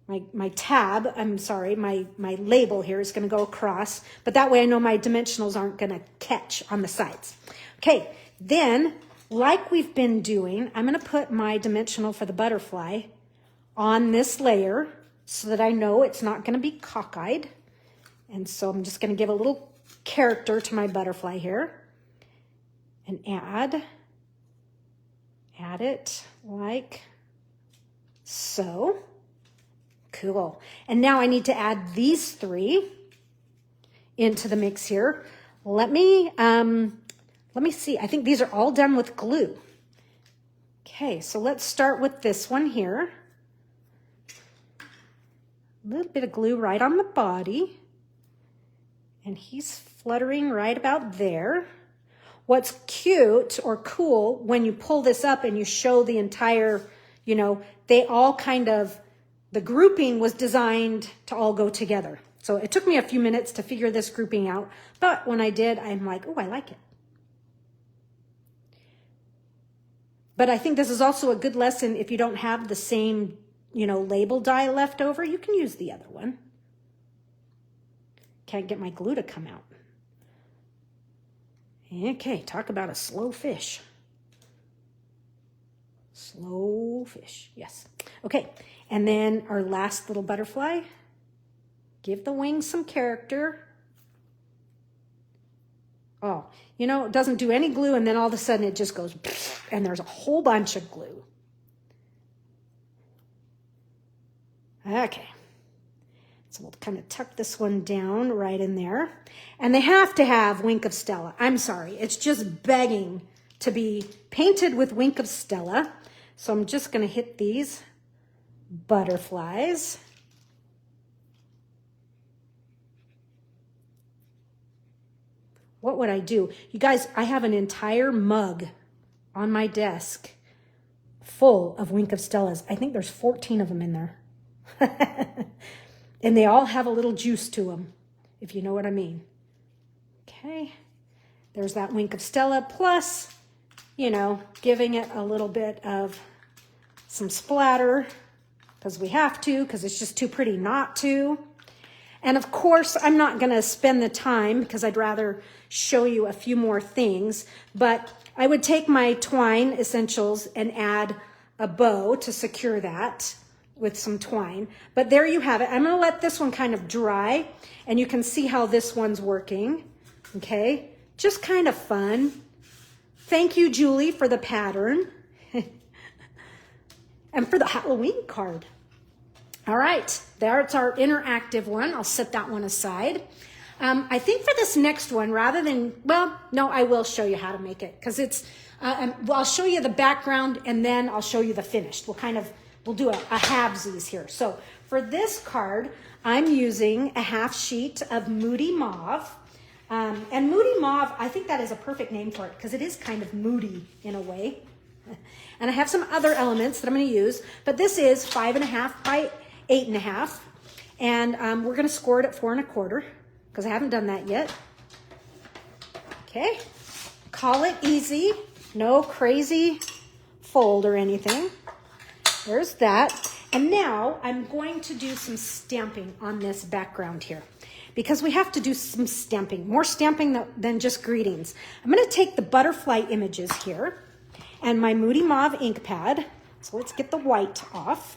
my tab, I'm sorry, my label here is going to go across, but that way I know my dimensionals aren't going to catch on the sides. Okay, then like we've been doing, I'm going to put my dimensional for the butterfly on this layer so that I know it's not going to be cockeyed. And so I'm just going to give a little character to my butterfly here and add it like so. Cool. And now I need to add these three into the mix here. Let me see. I think these are all done with glue. Okay, so let's start with this one here. A little bit of glue right on the body. And he's fluttering right about there. What's cute or cool when you pull this up and you show the entire, you know, they all kind of, the grouping was designed to all go together. So it took me a few minutes to figure this grouping out, but when I did, I'm like, oh, I like it. But I think this is also a good lesson if you don't have the same, you know, label die left over, you can use the other one. Can't get my glue to come out. Okay, talk about a slow fish. Slow fish, yes. Okay, and then our last little butterfly. Give the wings some character. Oh, you know, it doesn't do any glue, and then all of a sudden it just goes, and there's a whole bunch of glue. Okay. So we'll kind of tuck this one down right in there. And they have to have Wink of Stella. I'm sorry, it's just begging to be painted with Wink of Stella. So I'm just going to hit these butterflies. What would I do? You guys, I have an entire mug on my desk full of Wink of Stellas. I think there's 14 of them in there. And they all have a little juice to them, if you know what I mean. Okay, there's that Wink of Stella, plus, you know, giving it a little bit of some splatter, because we have to, because it's just too pretty not to. And of course, I'm not going to spend the time, because I'd rather show you a few more things, but I would take my twine essentials and add a bow to secure that with some twine. But there you have it. I'm going to let this one kind of dry, and you can see how this one's working. Okay, just kind of fun. Thank you, Julie, for the pattern and for the Halloween card. All right, there's our interactive one. I'll set that one aside. I think for this next one, rather than, well, no, I will show you how to make it because it's, well, I'll show you the background and then I'll show you the finished. We'll do a halvesies here. So for this card, I'm using a half sheet of Moody Mauve. And Moody Mauve, I think that is a perfect name for it because it is kind of moody in a way. And I have some other elements that I'm going to use, but this is 5.5 by 8.5. And we're going to score it at 4 1/4 because I haven't done that yet. Okay. Call it easy. No crazy fold or anything. There's that. And now I'm going to do some stamping on this background here because we have to do some stamping, more stamping than just greetings. I'm going to take the butterfly images here and my Moody Mauve ink pad. So let's get the white off.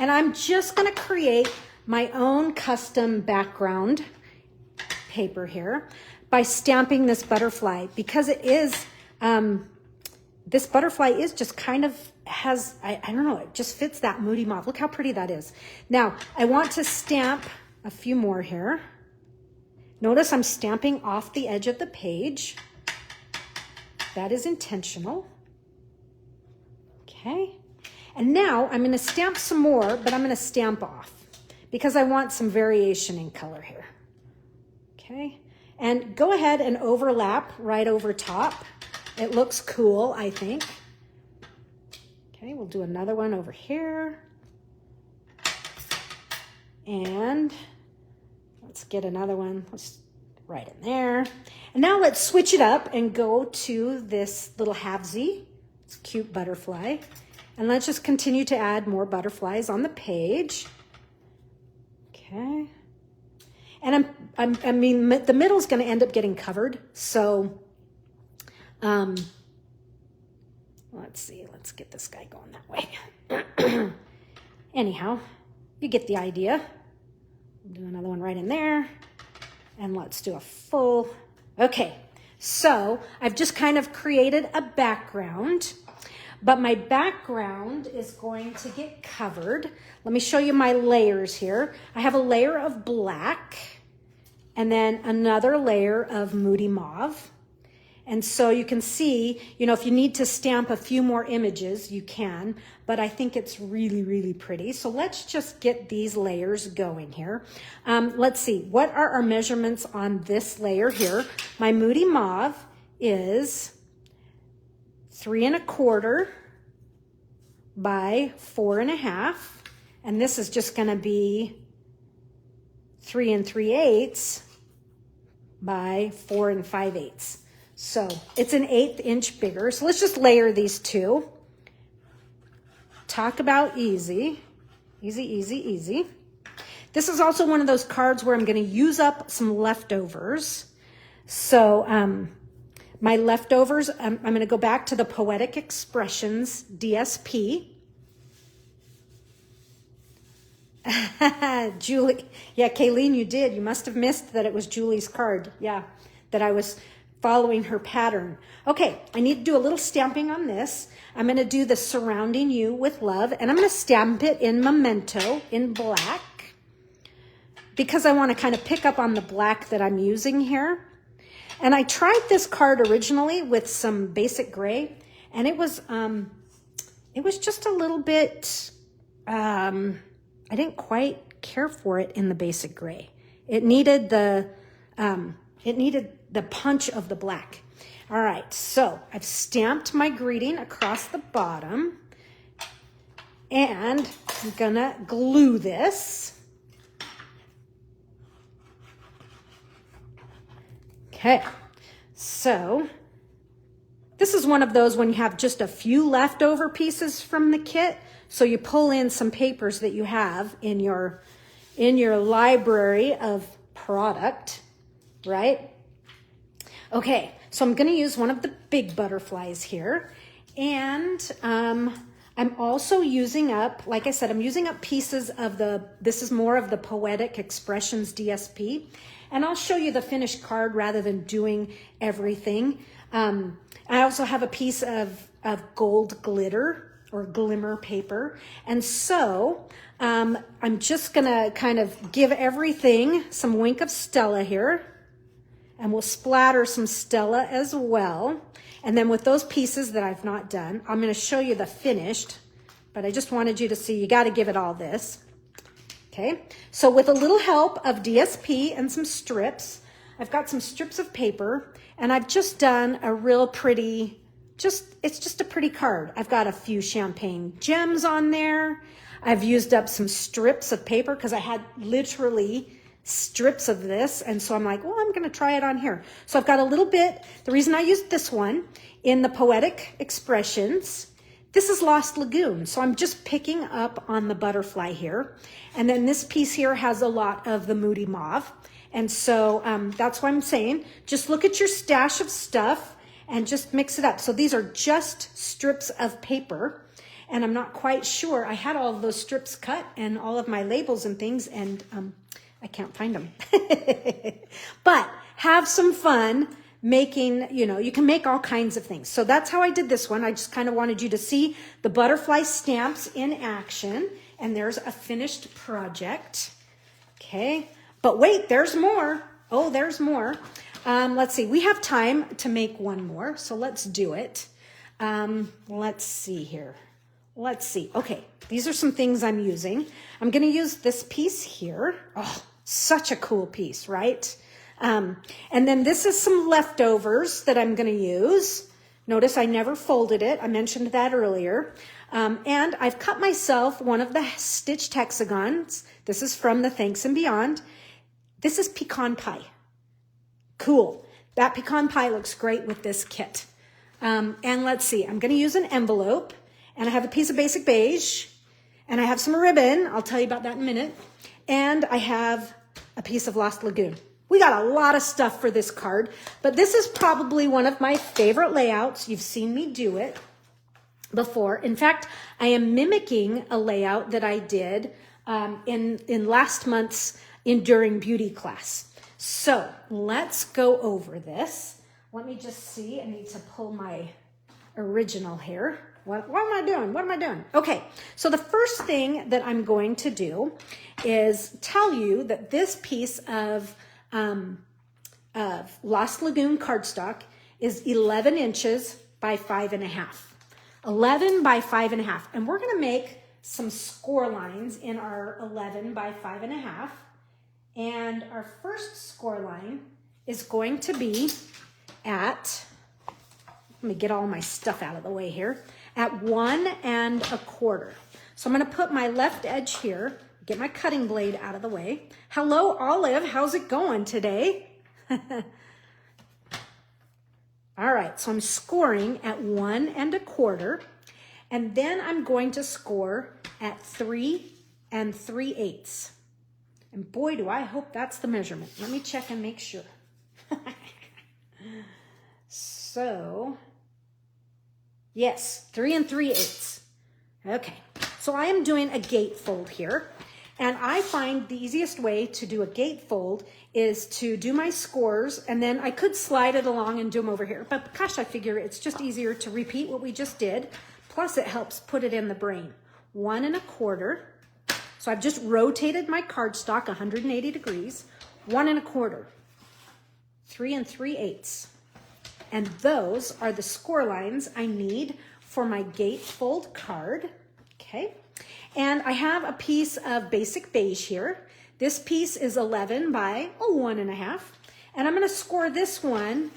And I'm just going to create my own custom background paper here by stamping this butterfly because it is, this butterfly is just kind of has, I don't know, it just fits that Moody Mauve. Look how pretty that is. Now, I want to stamp a few more here. Notice I'm stamping off the edge of the page. That is intentional. Okay. And now I'm going to stamp some more, but I'm going to stamp off because I want some variation in color here. Okay. And go ahead and overlap right over top. It looks cool, I think. Okay, we'll do another one over here. And let's get another one. Let's right in there. And now let's switch it up and go to this little halvesy. It's a cute butterfly. And let's just continue to add more butterflies on the page. Okay. And I mean, the middle is going to end up getting covered. So, let's see. Let's get this guy going that way. Anyhow, you get the idea. Do another one right in there. And let's do a full. Okay. So I've just kind of created a background. But my background is going to get covered. Let me show you my layers here. I have a layer of black and then another layer of Moody Mauve. And so you can see, you know, if you need to stamp a few more images, you can, but I think it's really, really pretty. So let's just get these layers going here. Let's see, what are our measurements on this layer here? My Moody Mauve is 3 1/4 by 4 1/2. And this is just going to be 3 3/8 by 4 5/8. So it's an 1/8 inch bigger. So let's just layer these two. Talk about easy. Easy, easy, easy. This is also one of those cards where I'm going to use up some leftovers. So, my leftovers, I'm going to go back to the Poetic Expressions DSP. Julie, yeah, Kayleen, you did. You must have missed that it was Julie's card. Yeah, that I was following her pattern. Okay, I need to do a little stamping on this. I'm going to do the Surrounding You with Love, and I'm going to stamp it in Memento in black because I want to kind of pick up on the black that I'm using here. And I tried this card originally with some basic gray, and it was just a little bit, I didn't quite care for it in the basic gray. It needed the punch of the black. All right, so I've stamped my greeting across the bottom, and I'm gonna glue this. Okay, so this is one of those when you have just a few leftover pieces from the kit. So you pull in some papers that you have in your library of product, right? Okay, so I'm going to use one of the big butterflies here. And I'm also using up, like I said, I'm using up pieces of this is more of the Poetic Expressions DSP. And I'll show you the finished card rather than doing everything. I also have a piece of gold glitter or glimmer paper. And so I'm just gonna kind of give everything some wink of Stella here, and we'll splatter some Stella as well. And then with those pieces that I've not done, I'm gonna show you the finished, but I just wanted you to see, you gotta give it all this. Okay, so with a little help of DSP and some strips, I've got some strips of paper, and I've just done a real pretty, it's just a pretty card. I've got a few champagne gems on there. I've used up some strips of paper because I had literally strips of this, and so I'm like, well, I'm gonna try it on here. So I've got a little bit, the reason I used this one in the Poetic Expressions, this is Lost Lagoon, so I'm just picking up on the butterfly here. And then this piece here has a lot of the Moody Mauve. And so that's why I'm saying, just look at your stash of stuff and just mix it up. So these are just strips of paper, and I'm not quite sure. I had all of those strips cut and all of my labels and things, and I can't find them. But have some fun making, you can make all kinds of things. So that's how I did this one. I just kind of wanted you to see the butterfly stamps in action, and there's a finished project. Okay, but wait, there's more. Oh, there's more. Let's see, we have time to make one more, so let's do it. Let's see here. Let's see. Okay, these are some things I'm using. I'm going to use this piece here. Oh, such a cool piece, right? And then this is some leftovers that I'm going to use. Notice I never folded it. I mentioned that earlier. And I've cut myself one of the stitched hexagons. This is from the Thanks and Beyond. This is pecan pie. Cool. That pecan pie looks great with this kit. And let's see, I'm going to use an envelope, and I have a piece of basic beige, and I have some ribbon. I'll tell you about that in a minute. And I have a piece of Lost Lagoon. We got a lot of stuff for this card, but this is probably one of my favorite layouts. You've seen me do it before. In fact, I am mimicking a layout that I did in last month's Enduring Beauty class. So let's go over this. Let me just see. I need to pull my original here. What am I doing? What am I doing? Okay, so the first thing that I'm going to do is tell you that this piece of Lost Lagoon cardstock is 11 inches by 5.5. 11 by 5.5. And we're going to make some score lines in our 11 by 5.5. And our first score line is going to be at, let me get all my stuff out of the way here, at 1 1/4. So I'm going to put my left edge here, get my cutting blade out of the way. Hello, Olive. How's it going today? All right, so I'm scoring at 1 1/4, and then I'm going to score at 3 3/8. And boy, do I hope that's the measurement. Let me check and make sure. So, yes, 3 3/8. Okay, so I am doing a gatefold here. And I find the easiest way to do a gatefold is to do my scores, and then I could slide it along and do them over here. But gosh, I figure it's just easier to repeat what we just did. Plus, it helps put it in the brain. 1 1/4. So I've just rotated my cardstock 180 degrees. 1 1/4. 3 3/8. And those are the score lines I need for my gatefold card. Okay. And I have a piece of basic beige here. This piece is 11 by 1.5. And I'm going to score this one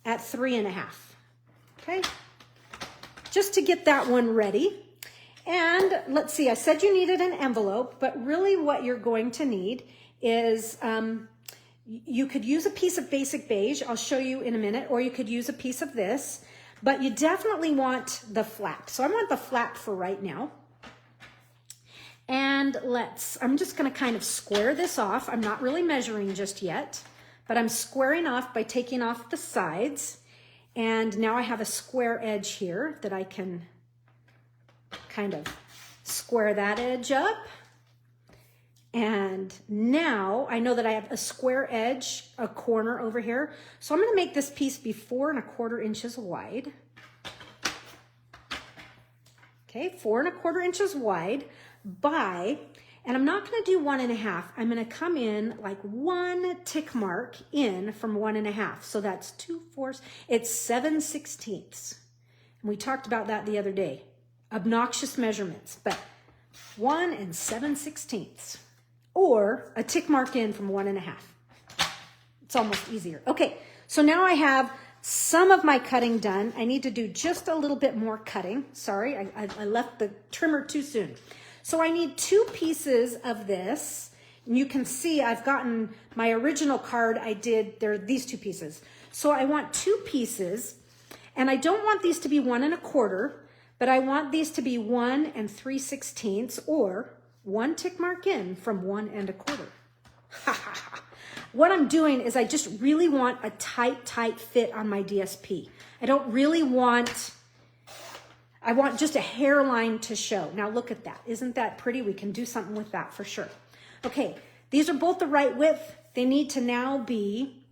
at 3.5. Okay. Just to get that one ready. And let's see, I said you needed an envelope, but really what you're going to need is, you could use a piece of basic beige. I'll show you in a minute, or you could use a piece of this, but you definitely want the flap. So I want the flap for right now. And I'm just going to kind of square this off. I'm not really measuring just yet, but I'm squaring off by taking off the sides. And now I have a square edge here that I can kind of square that edge up. And now I know that I have a square edge, a corner over here. So I'm going to make this piece be 4 1/4 inches wide. okay, 4¼ inches wide by, and I'm not going to do 1.5. I'm going to come in like 1 tick mark in from 1.5. So that's 2/4. It's 7/16. And we talked about that the other day. Obnoxious measurements, but 1 7/16, or a tick mark in from 1.5. It's almost easier. Okay, so now I have some of my cutting done. I need to do just a little bit more cutting. Sorry, I left the trimmer too soon. So I need 2 pieces of this. And you can see I've gotten my original card I did, there are these 2 pieces. So I want 2 pieces, and I don't want these to be 1 1/4, but I want these to be 1 3/16, or 1 tick mark in from 1 1/4. What I'm doing is I just really want a tight fit on my DSP. I don't really want, I want just a hairline to show. Now look at that. Isn't that pretty? We can do something with that for sure. Okay, these are both the right width. They need to now be,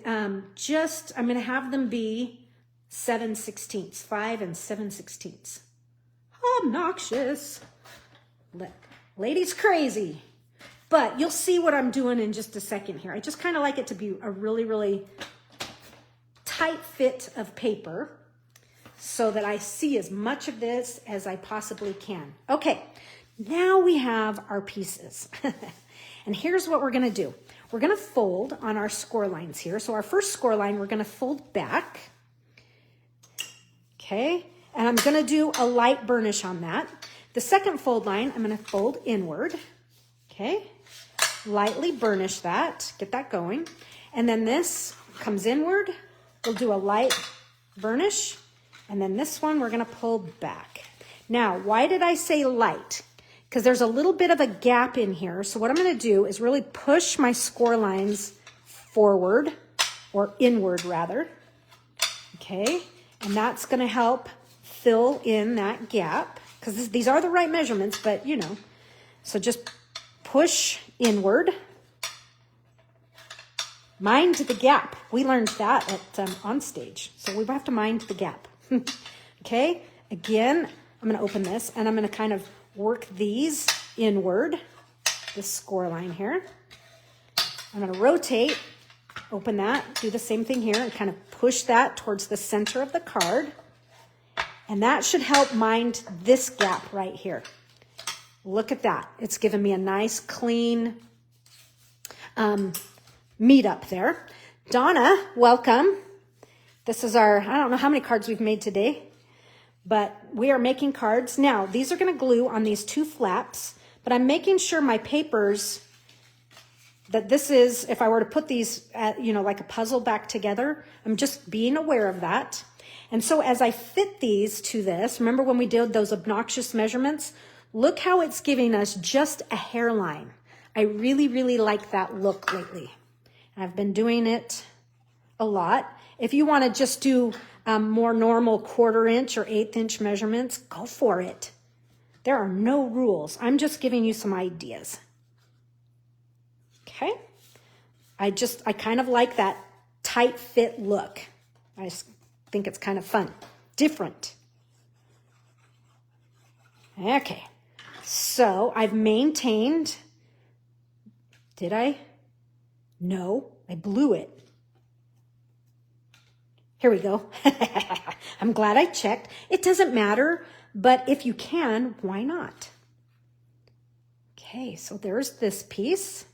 I'm going to have them be 7/16, 5 7/16. Obnoxious. Lady's crazy. But you'll see what I'm doing in just a second here. I just kind of like it to be a really tight fit of paper so that I see as much of this as I possibly can. Okay, now we have our pieces. And here's what we're going to do. We're going to fold on our score lines here. So our first score line, we're going to fold back. Okay, and I'm going to do a light burnish on that. The second fold line, I'm going to fold inward. Okay, lightly burnish that, get that going. And then this comes inward. We'll do a light burnish. And then this one, we're going to pull back. Now, why did I say light? Because there's a little bit of a gap in here. So what I'm going to do is really push my score lines forward, or inward rather. Okay, and that's going to help fill in that gap. Because these are the right measurements, but you know. So just push inward. Mind the gap. We learned that at on stage. So we have to mind the gap. Okay, again, I'm going to open this and I'm going to kind of work these inward, this score line here. I'm going to rotate, open that, do the same thing here, and kind of push that towards the center of the card. And that should help mind this gap right here. Look at that. It's given me a nice, clean meet up there. Donna, welcome. This is our, I don't know how many cards we've made today, but we are making cards. Now, these are going to glue on these 2 flaps, but I'm making sure my papers, that this is, if I were to put these, you know, like a puzzle back together, I'm just being aware of that. And so as I fit these to this, remember when we did those obnoxious measurements? Look how it's giving us just a hairline. I really like that look lately. I've been doing it a lot. If you want to just do more normal 1/4 inch or 1/8 inch measurements, go for it. There are no rules. I'm just giving you some ideas. Okay. I kind of like that tight fit look. I just think it's kind of fun, different. Okay. So I've maintained, did I? No, I blew it. Here we go. I'm glad I checked. It doesn't matter, but if you can, why not? Okay, so there's this piece.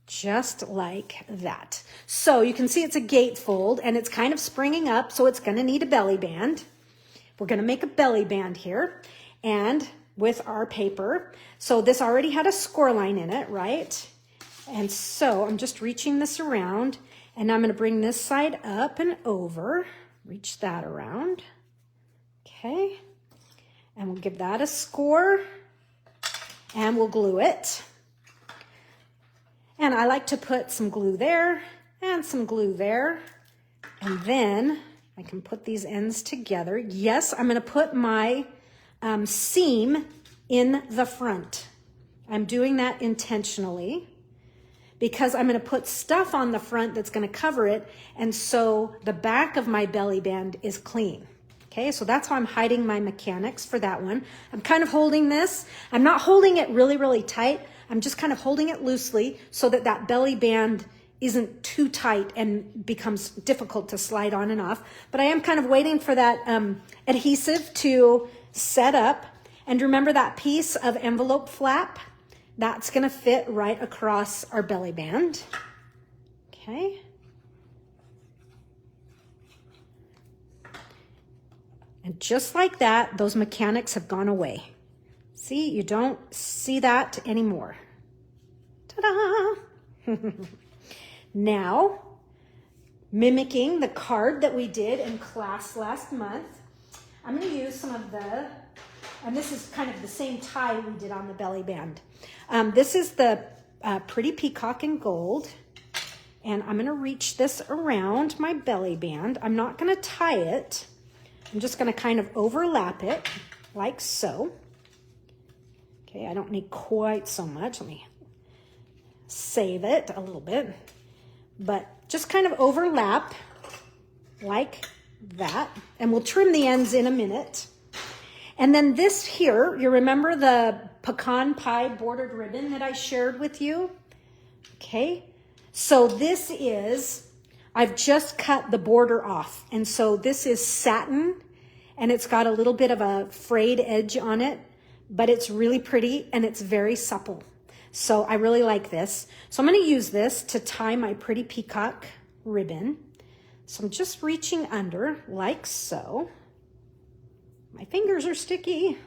Just like that. So you can see it's a gatefold and it's kind of springing up, so it's going to need a belly band. We're going to make a belly band here and with our paper. So this already had a score line in it, right? And so I'm just reaching this around and I'm going to bring this side up and over, reach that around. Okay. And we'll give that a score and we'll glue it. And I like to put some glue there and some glue there. And then I can put these ends together. Yes, I'm going to put my seam in the front. I'm doing that intentionally because I'm going to put stuff on the front that's going to cover it. And so the back of my belly band is clean. Okay, so that's how I'm hiding my mechanics for that one. I'm kind of holding this. I'm not holding it really, really tight. I'm just kind of holding it loosely so that that belly band isn't too tight and becomes difficult to slide on and off. But I am kind of waiting for that adhesive to set up. And remember that piece of envelope flap? That's going to fit right across our belly band. Okay. And just like that, those mechanics have gone away. See, you don't see that anymore. Ta-da! Now, mimicking the card that we did in class last month, I'm going to use some of the, and this is kind of the same tie we did on the belly band. This is the Pretty Peacock in Gold, and I'm going to reach this around my belly band. I'm not going to tie it. I'm just going to kind of overlap it like so. Okay, I don't need quite so much. Let me save it a little bit. But just kind of overlap like that. And we'll trim the ends in a minute. And then this here, you remember the pecan pie bordered ribbon that I shared with you? Okay, so this is, I've just cut the border off. And so this is satin, and it's got a little bit of a frayed edge on it, but it's really pretty and it's very supple. So I really like this. So I'm going to use this to tie my Pretty Peacock ribbon. So I'm just reaching under like so. My fingers are sticky.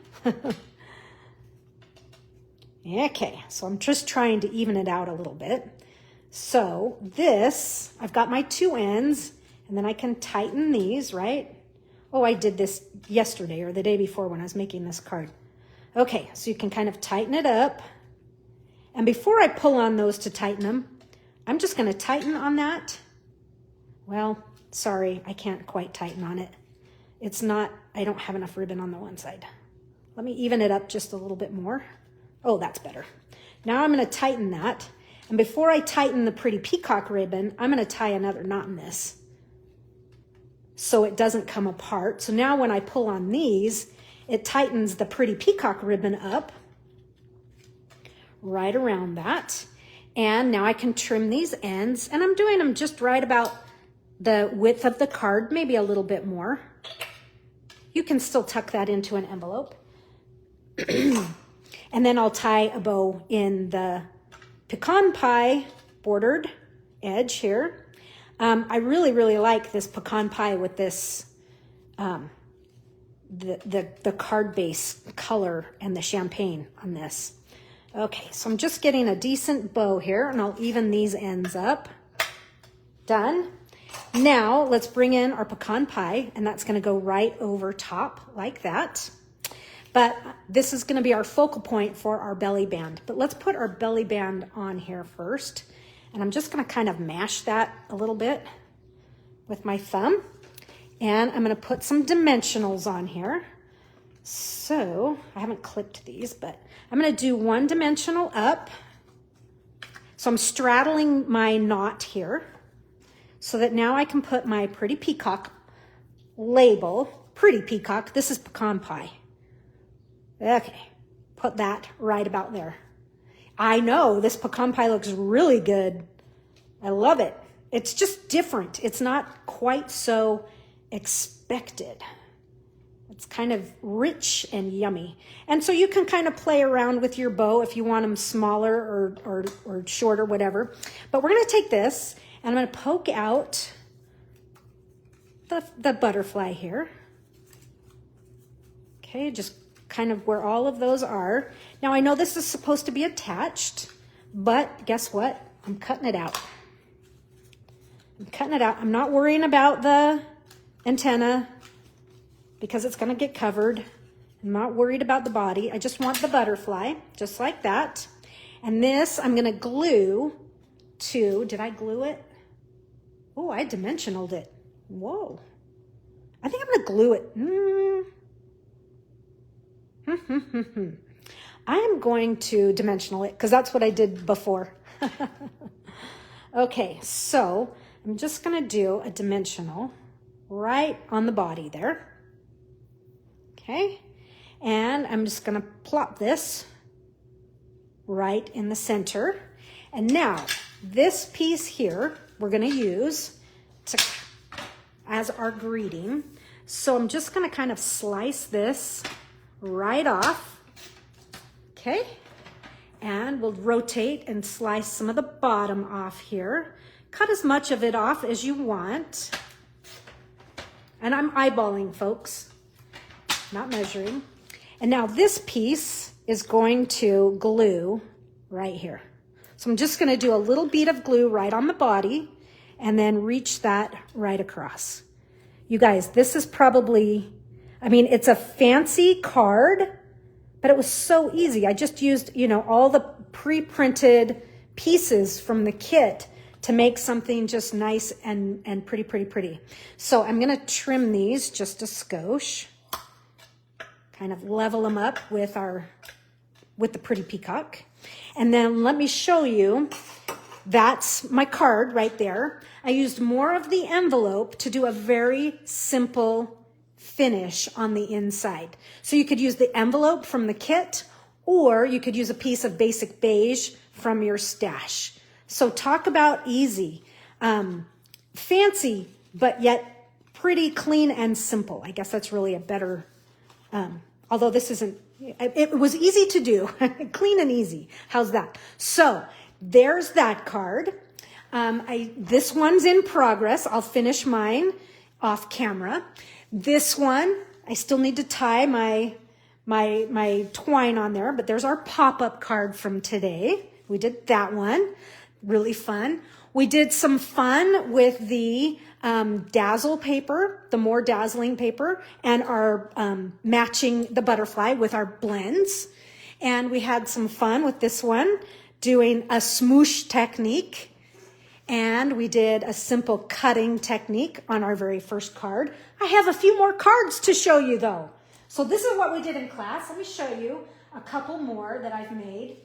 Okay, so I'm just trying to even it out a little bit. So this, I've got my two ends, and then I can tighten these, right? Oh, I did this yesterday or the day before when I was making this card. Okay, so you can kind of tighten it up. And before I pull on those to tighten them, I'm just going to tighten on that. Well, sorry, I can't quite tighten on it. It's not, I don't have enough ribbon on the one side. Let me even it up just a little bit more. Oh, that's better. Now I'm going to tighten that. And before I tighten the Pretty Peacock ribbon, I'm going to tie another knot in this so it doesn't come apart. So now when I pull on these, it tightens the Pretty Peacock ribbon up right around that. And now I can trim these ends, and I'm doing them just right about the width of the card, maybe a little bit more. You can still tuck that into an envelope. And then I'll tie a bow in the pecan pie bordered edge here. I really, really like this pecan pie with this, the card base color and the champagne on this. Okay, so I'm just getting a decent bow here, and I'll even these ends up. Done. Now let's bring in our pecan pie, and that's going to go right over top like that. But this is going to be our focal point for our belly band. But let's put our belly band on here first. And I'm just going to kind of mash that a little bit with my thumb. And I'm going to put some dimensionals on here. So I haven't clipped these, but I'm going to do one dimensional up. So I'm straddling my knot here so that now I can put my Pretty Peacock label. Pretty Peacock, this is pecan pie. Okay, put that right about there. I know this pecan pie looks really good. I love it. It's just different. It's not quite so expected. It's kind of rich and yummy. And so you can kind of play around with your bow if you want them smaller or shorter, whatever. But we're going to take this, and I'm going to poke out the butterfly here. Okay, just kind of where all of those are. Now I know this is supposed to be attached, but guess what? I'm cutting it out. I'm cutting it out. I'm not worrying about the antenna because it's going to get covered. I'm not worried about the body. I just want the butterfly, just like that. And this I'm going to glue to, did I glue it? Oh, I dimensionaled it. Whoa. I think I'm going to glue it. I am going to dimensional it because that's what I did before. Okay, so I'm just gonna do a dimensional right on the body there. Okay, and I'm just gonna plop this right in the center. And now this piece here, we're gonna use as our greeting. So I'm just gonna kind of slice this right off, okay? And we'll rotate and slice some of the bottom off here. Cut as much of it off as you want. And I'm eyeballing, folks, not measuring. And now this piece is going to glue right here. So I'm just gonna do a little bead of glue right on the body and then reach that right across. You guys, this is probably, I mean, it's a fancy card, but it was so easy. I just used, you know, all the pre-printed pieces from the kit to make something just nice and pretty. So I'm gonna trim these just a skosh, kind of level them up with the pretty peacock. And then let me show you, that's my card right there. I used more of the envelope to do a very simple finish on the inside. So you could use the envelope from the kit, or you could use a piece of basic beige from your stash. So talk about easy, fancy, but yet pretty clean and simple. I guess that's really a better, although this isn't, it was easy to do, clean and easy. How's that? So there's that card. This one's in progress. I'll finish mine off camera. This one, I still need to tie my twine on there, but there's our pop-up card from today. We did that one, really fun. We did some fun with the dazzle paper, the more dazzling paper, and our matching the butterfly with our blends. And we had some fun with this one, doing a smoosh technique. And we did a simple cutting technique on our very first card. I have a few more cards to show you though. So this is what we did in class. Let me show you a couple more that I've made.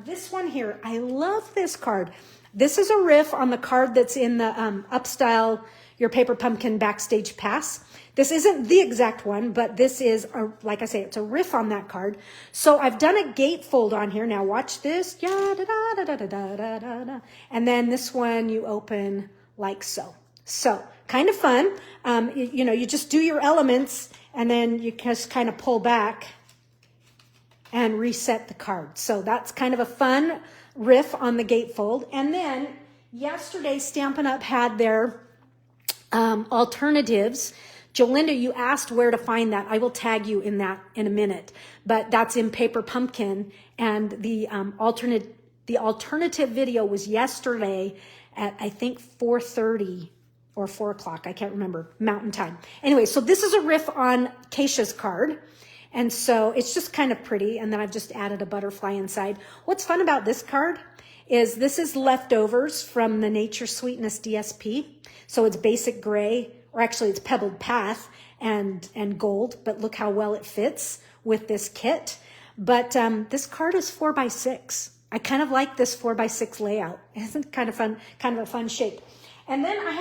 This one here, I love this card. This is a riff on the card that's in the Upstyle Your Paper Pumpkin Backstage Pass. This isn't the exact one, but this is, like I say, it's a riff on that card. So I've done a gatefold on here. Now watch this. And then this one you open like so. So kind of fun. You know, you just do your elements and then you just kind of pull back and reset the card. So that's kind of a fun riff on the gatefold. And then yesterday Stampin' Up! Had their alternatives. Jolinda, you asked where to find that. I will tag you in that in a minute. But that's in Paper Pumpkin. And the alternative video was yesterday at, I think, 4:30 or 4 o'clock. I can't remember, Mountain Time. Anyway, so this is a riff on Keisha's card. And so it's just kind of pretty. And then I've just added a butterfly inside. What's fun about this card is this is leftovers from the Nature Sweetness DSP. So it's basic gray, or actually it's pebbled path and gold, but look how well it fits with this kit. But this card is 4x6. I kind of like this 4x6 layout. Isn't it kind of fun, kind of a fun shape? And then I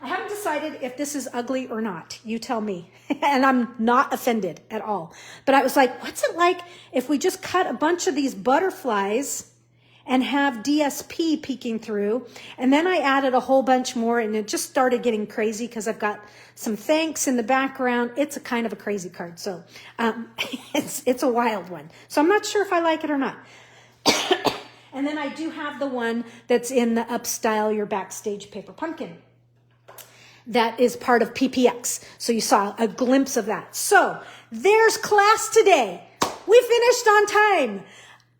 haven't decided if this is ugly or not. You tell me. And I'm not offended at all. But I was like, what's it like if we just cut a bunch of these butterflies and have DSP peeking through? And then I added a whole bunch more and it just started getting crazy because I've got some thanks in the background. It's a kind of a crazy card. So it's a wild one. So I'm not sure if I like it or not. And then I do have the one that's in the Upstyle Your Backstage Paper Pumpkin. That is part of PPX. So you saw a glimpse of that. So there's class today. We finished on time.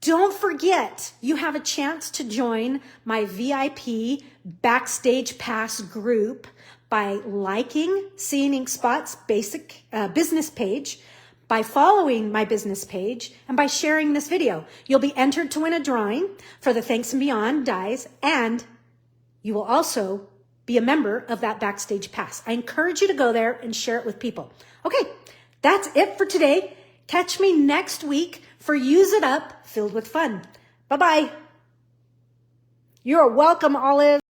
Don't forget, you have a chance to join my VIP Backstage Pass group by liking Seeing Ink Spot's basic business page, by following my business page, and by sharing this video. You'll be entered to win a drawing for the Thanks and Beyond dies, and you will also be a member of that Backstage Pass. I encourage you to go there and share it with people. Okay, that's it for today. Catch me next week for Use It Up, filled with fun. Bye-bye. You're welcome, Olive.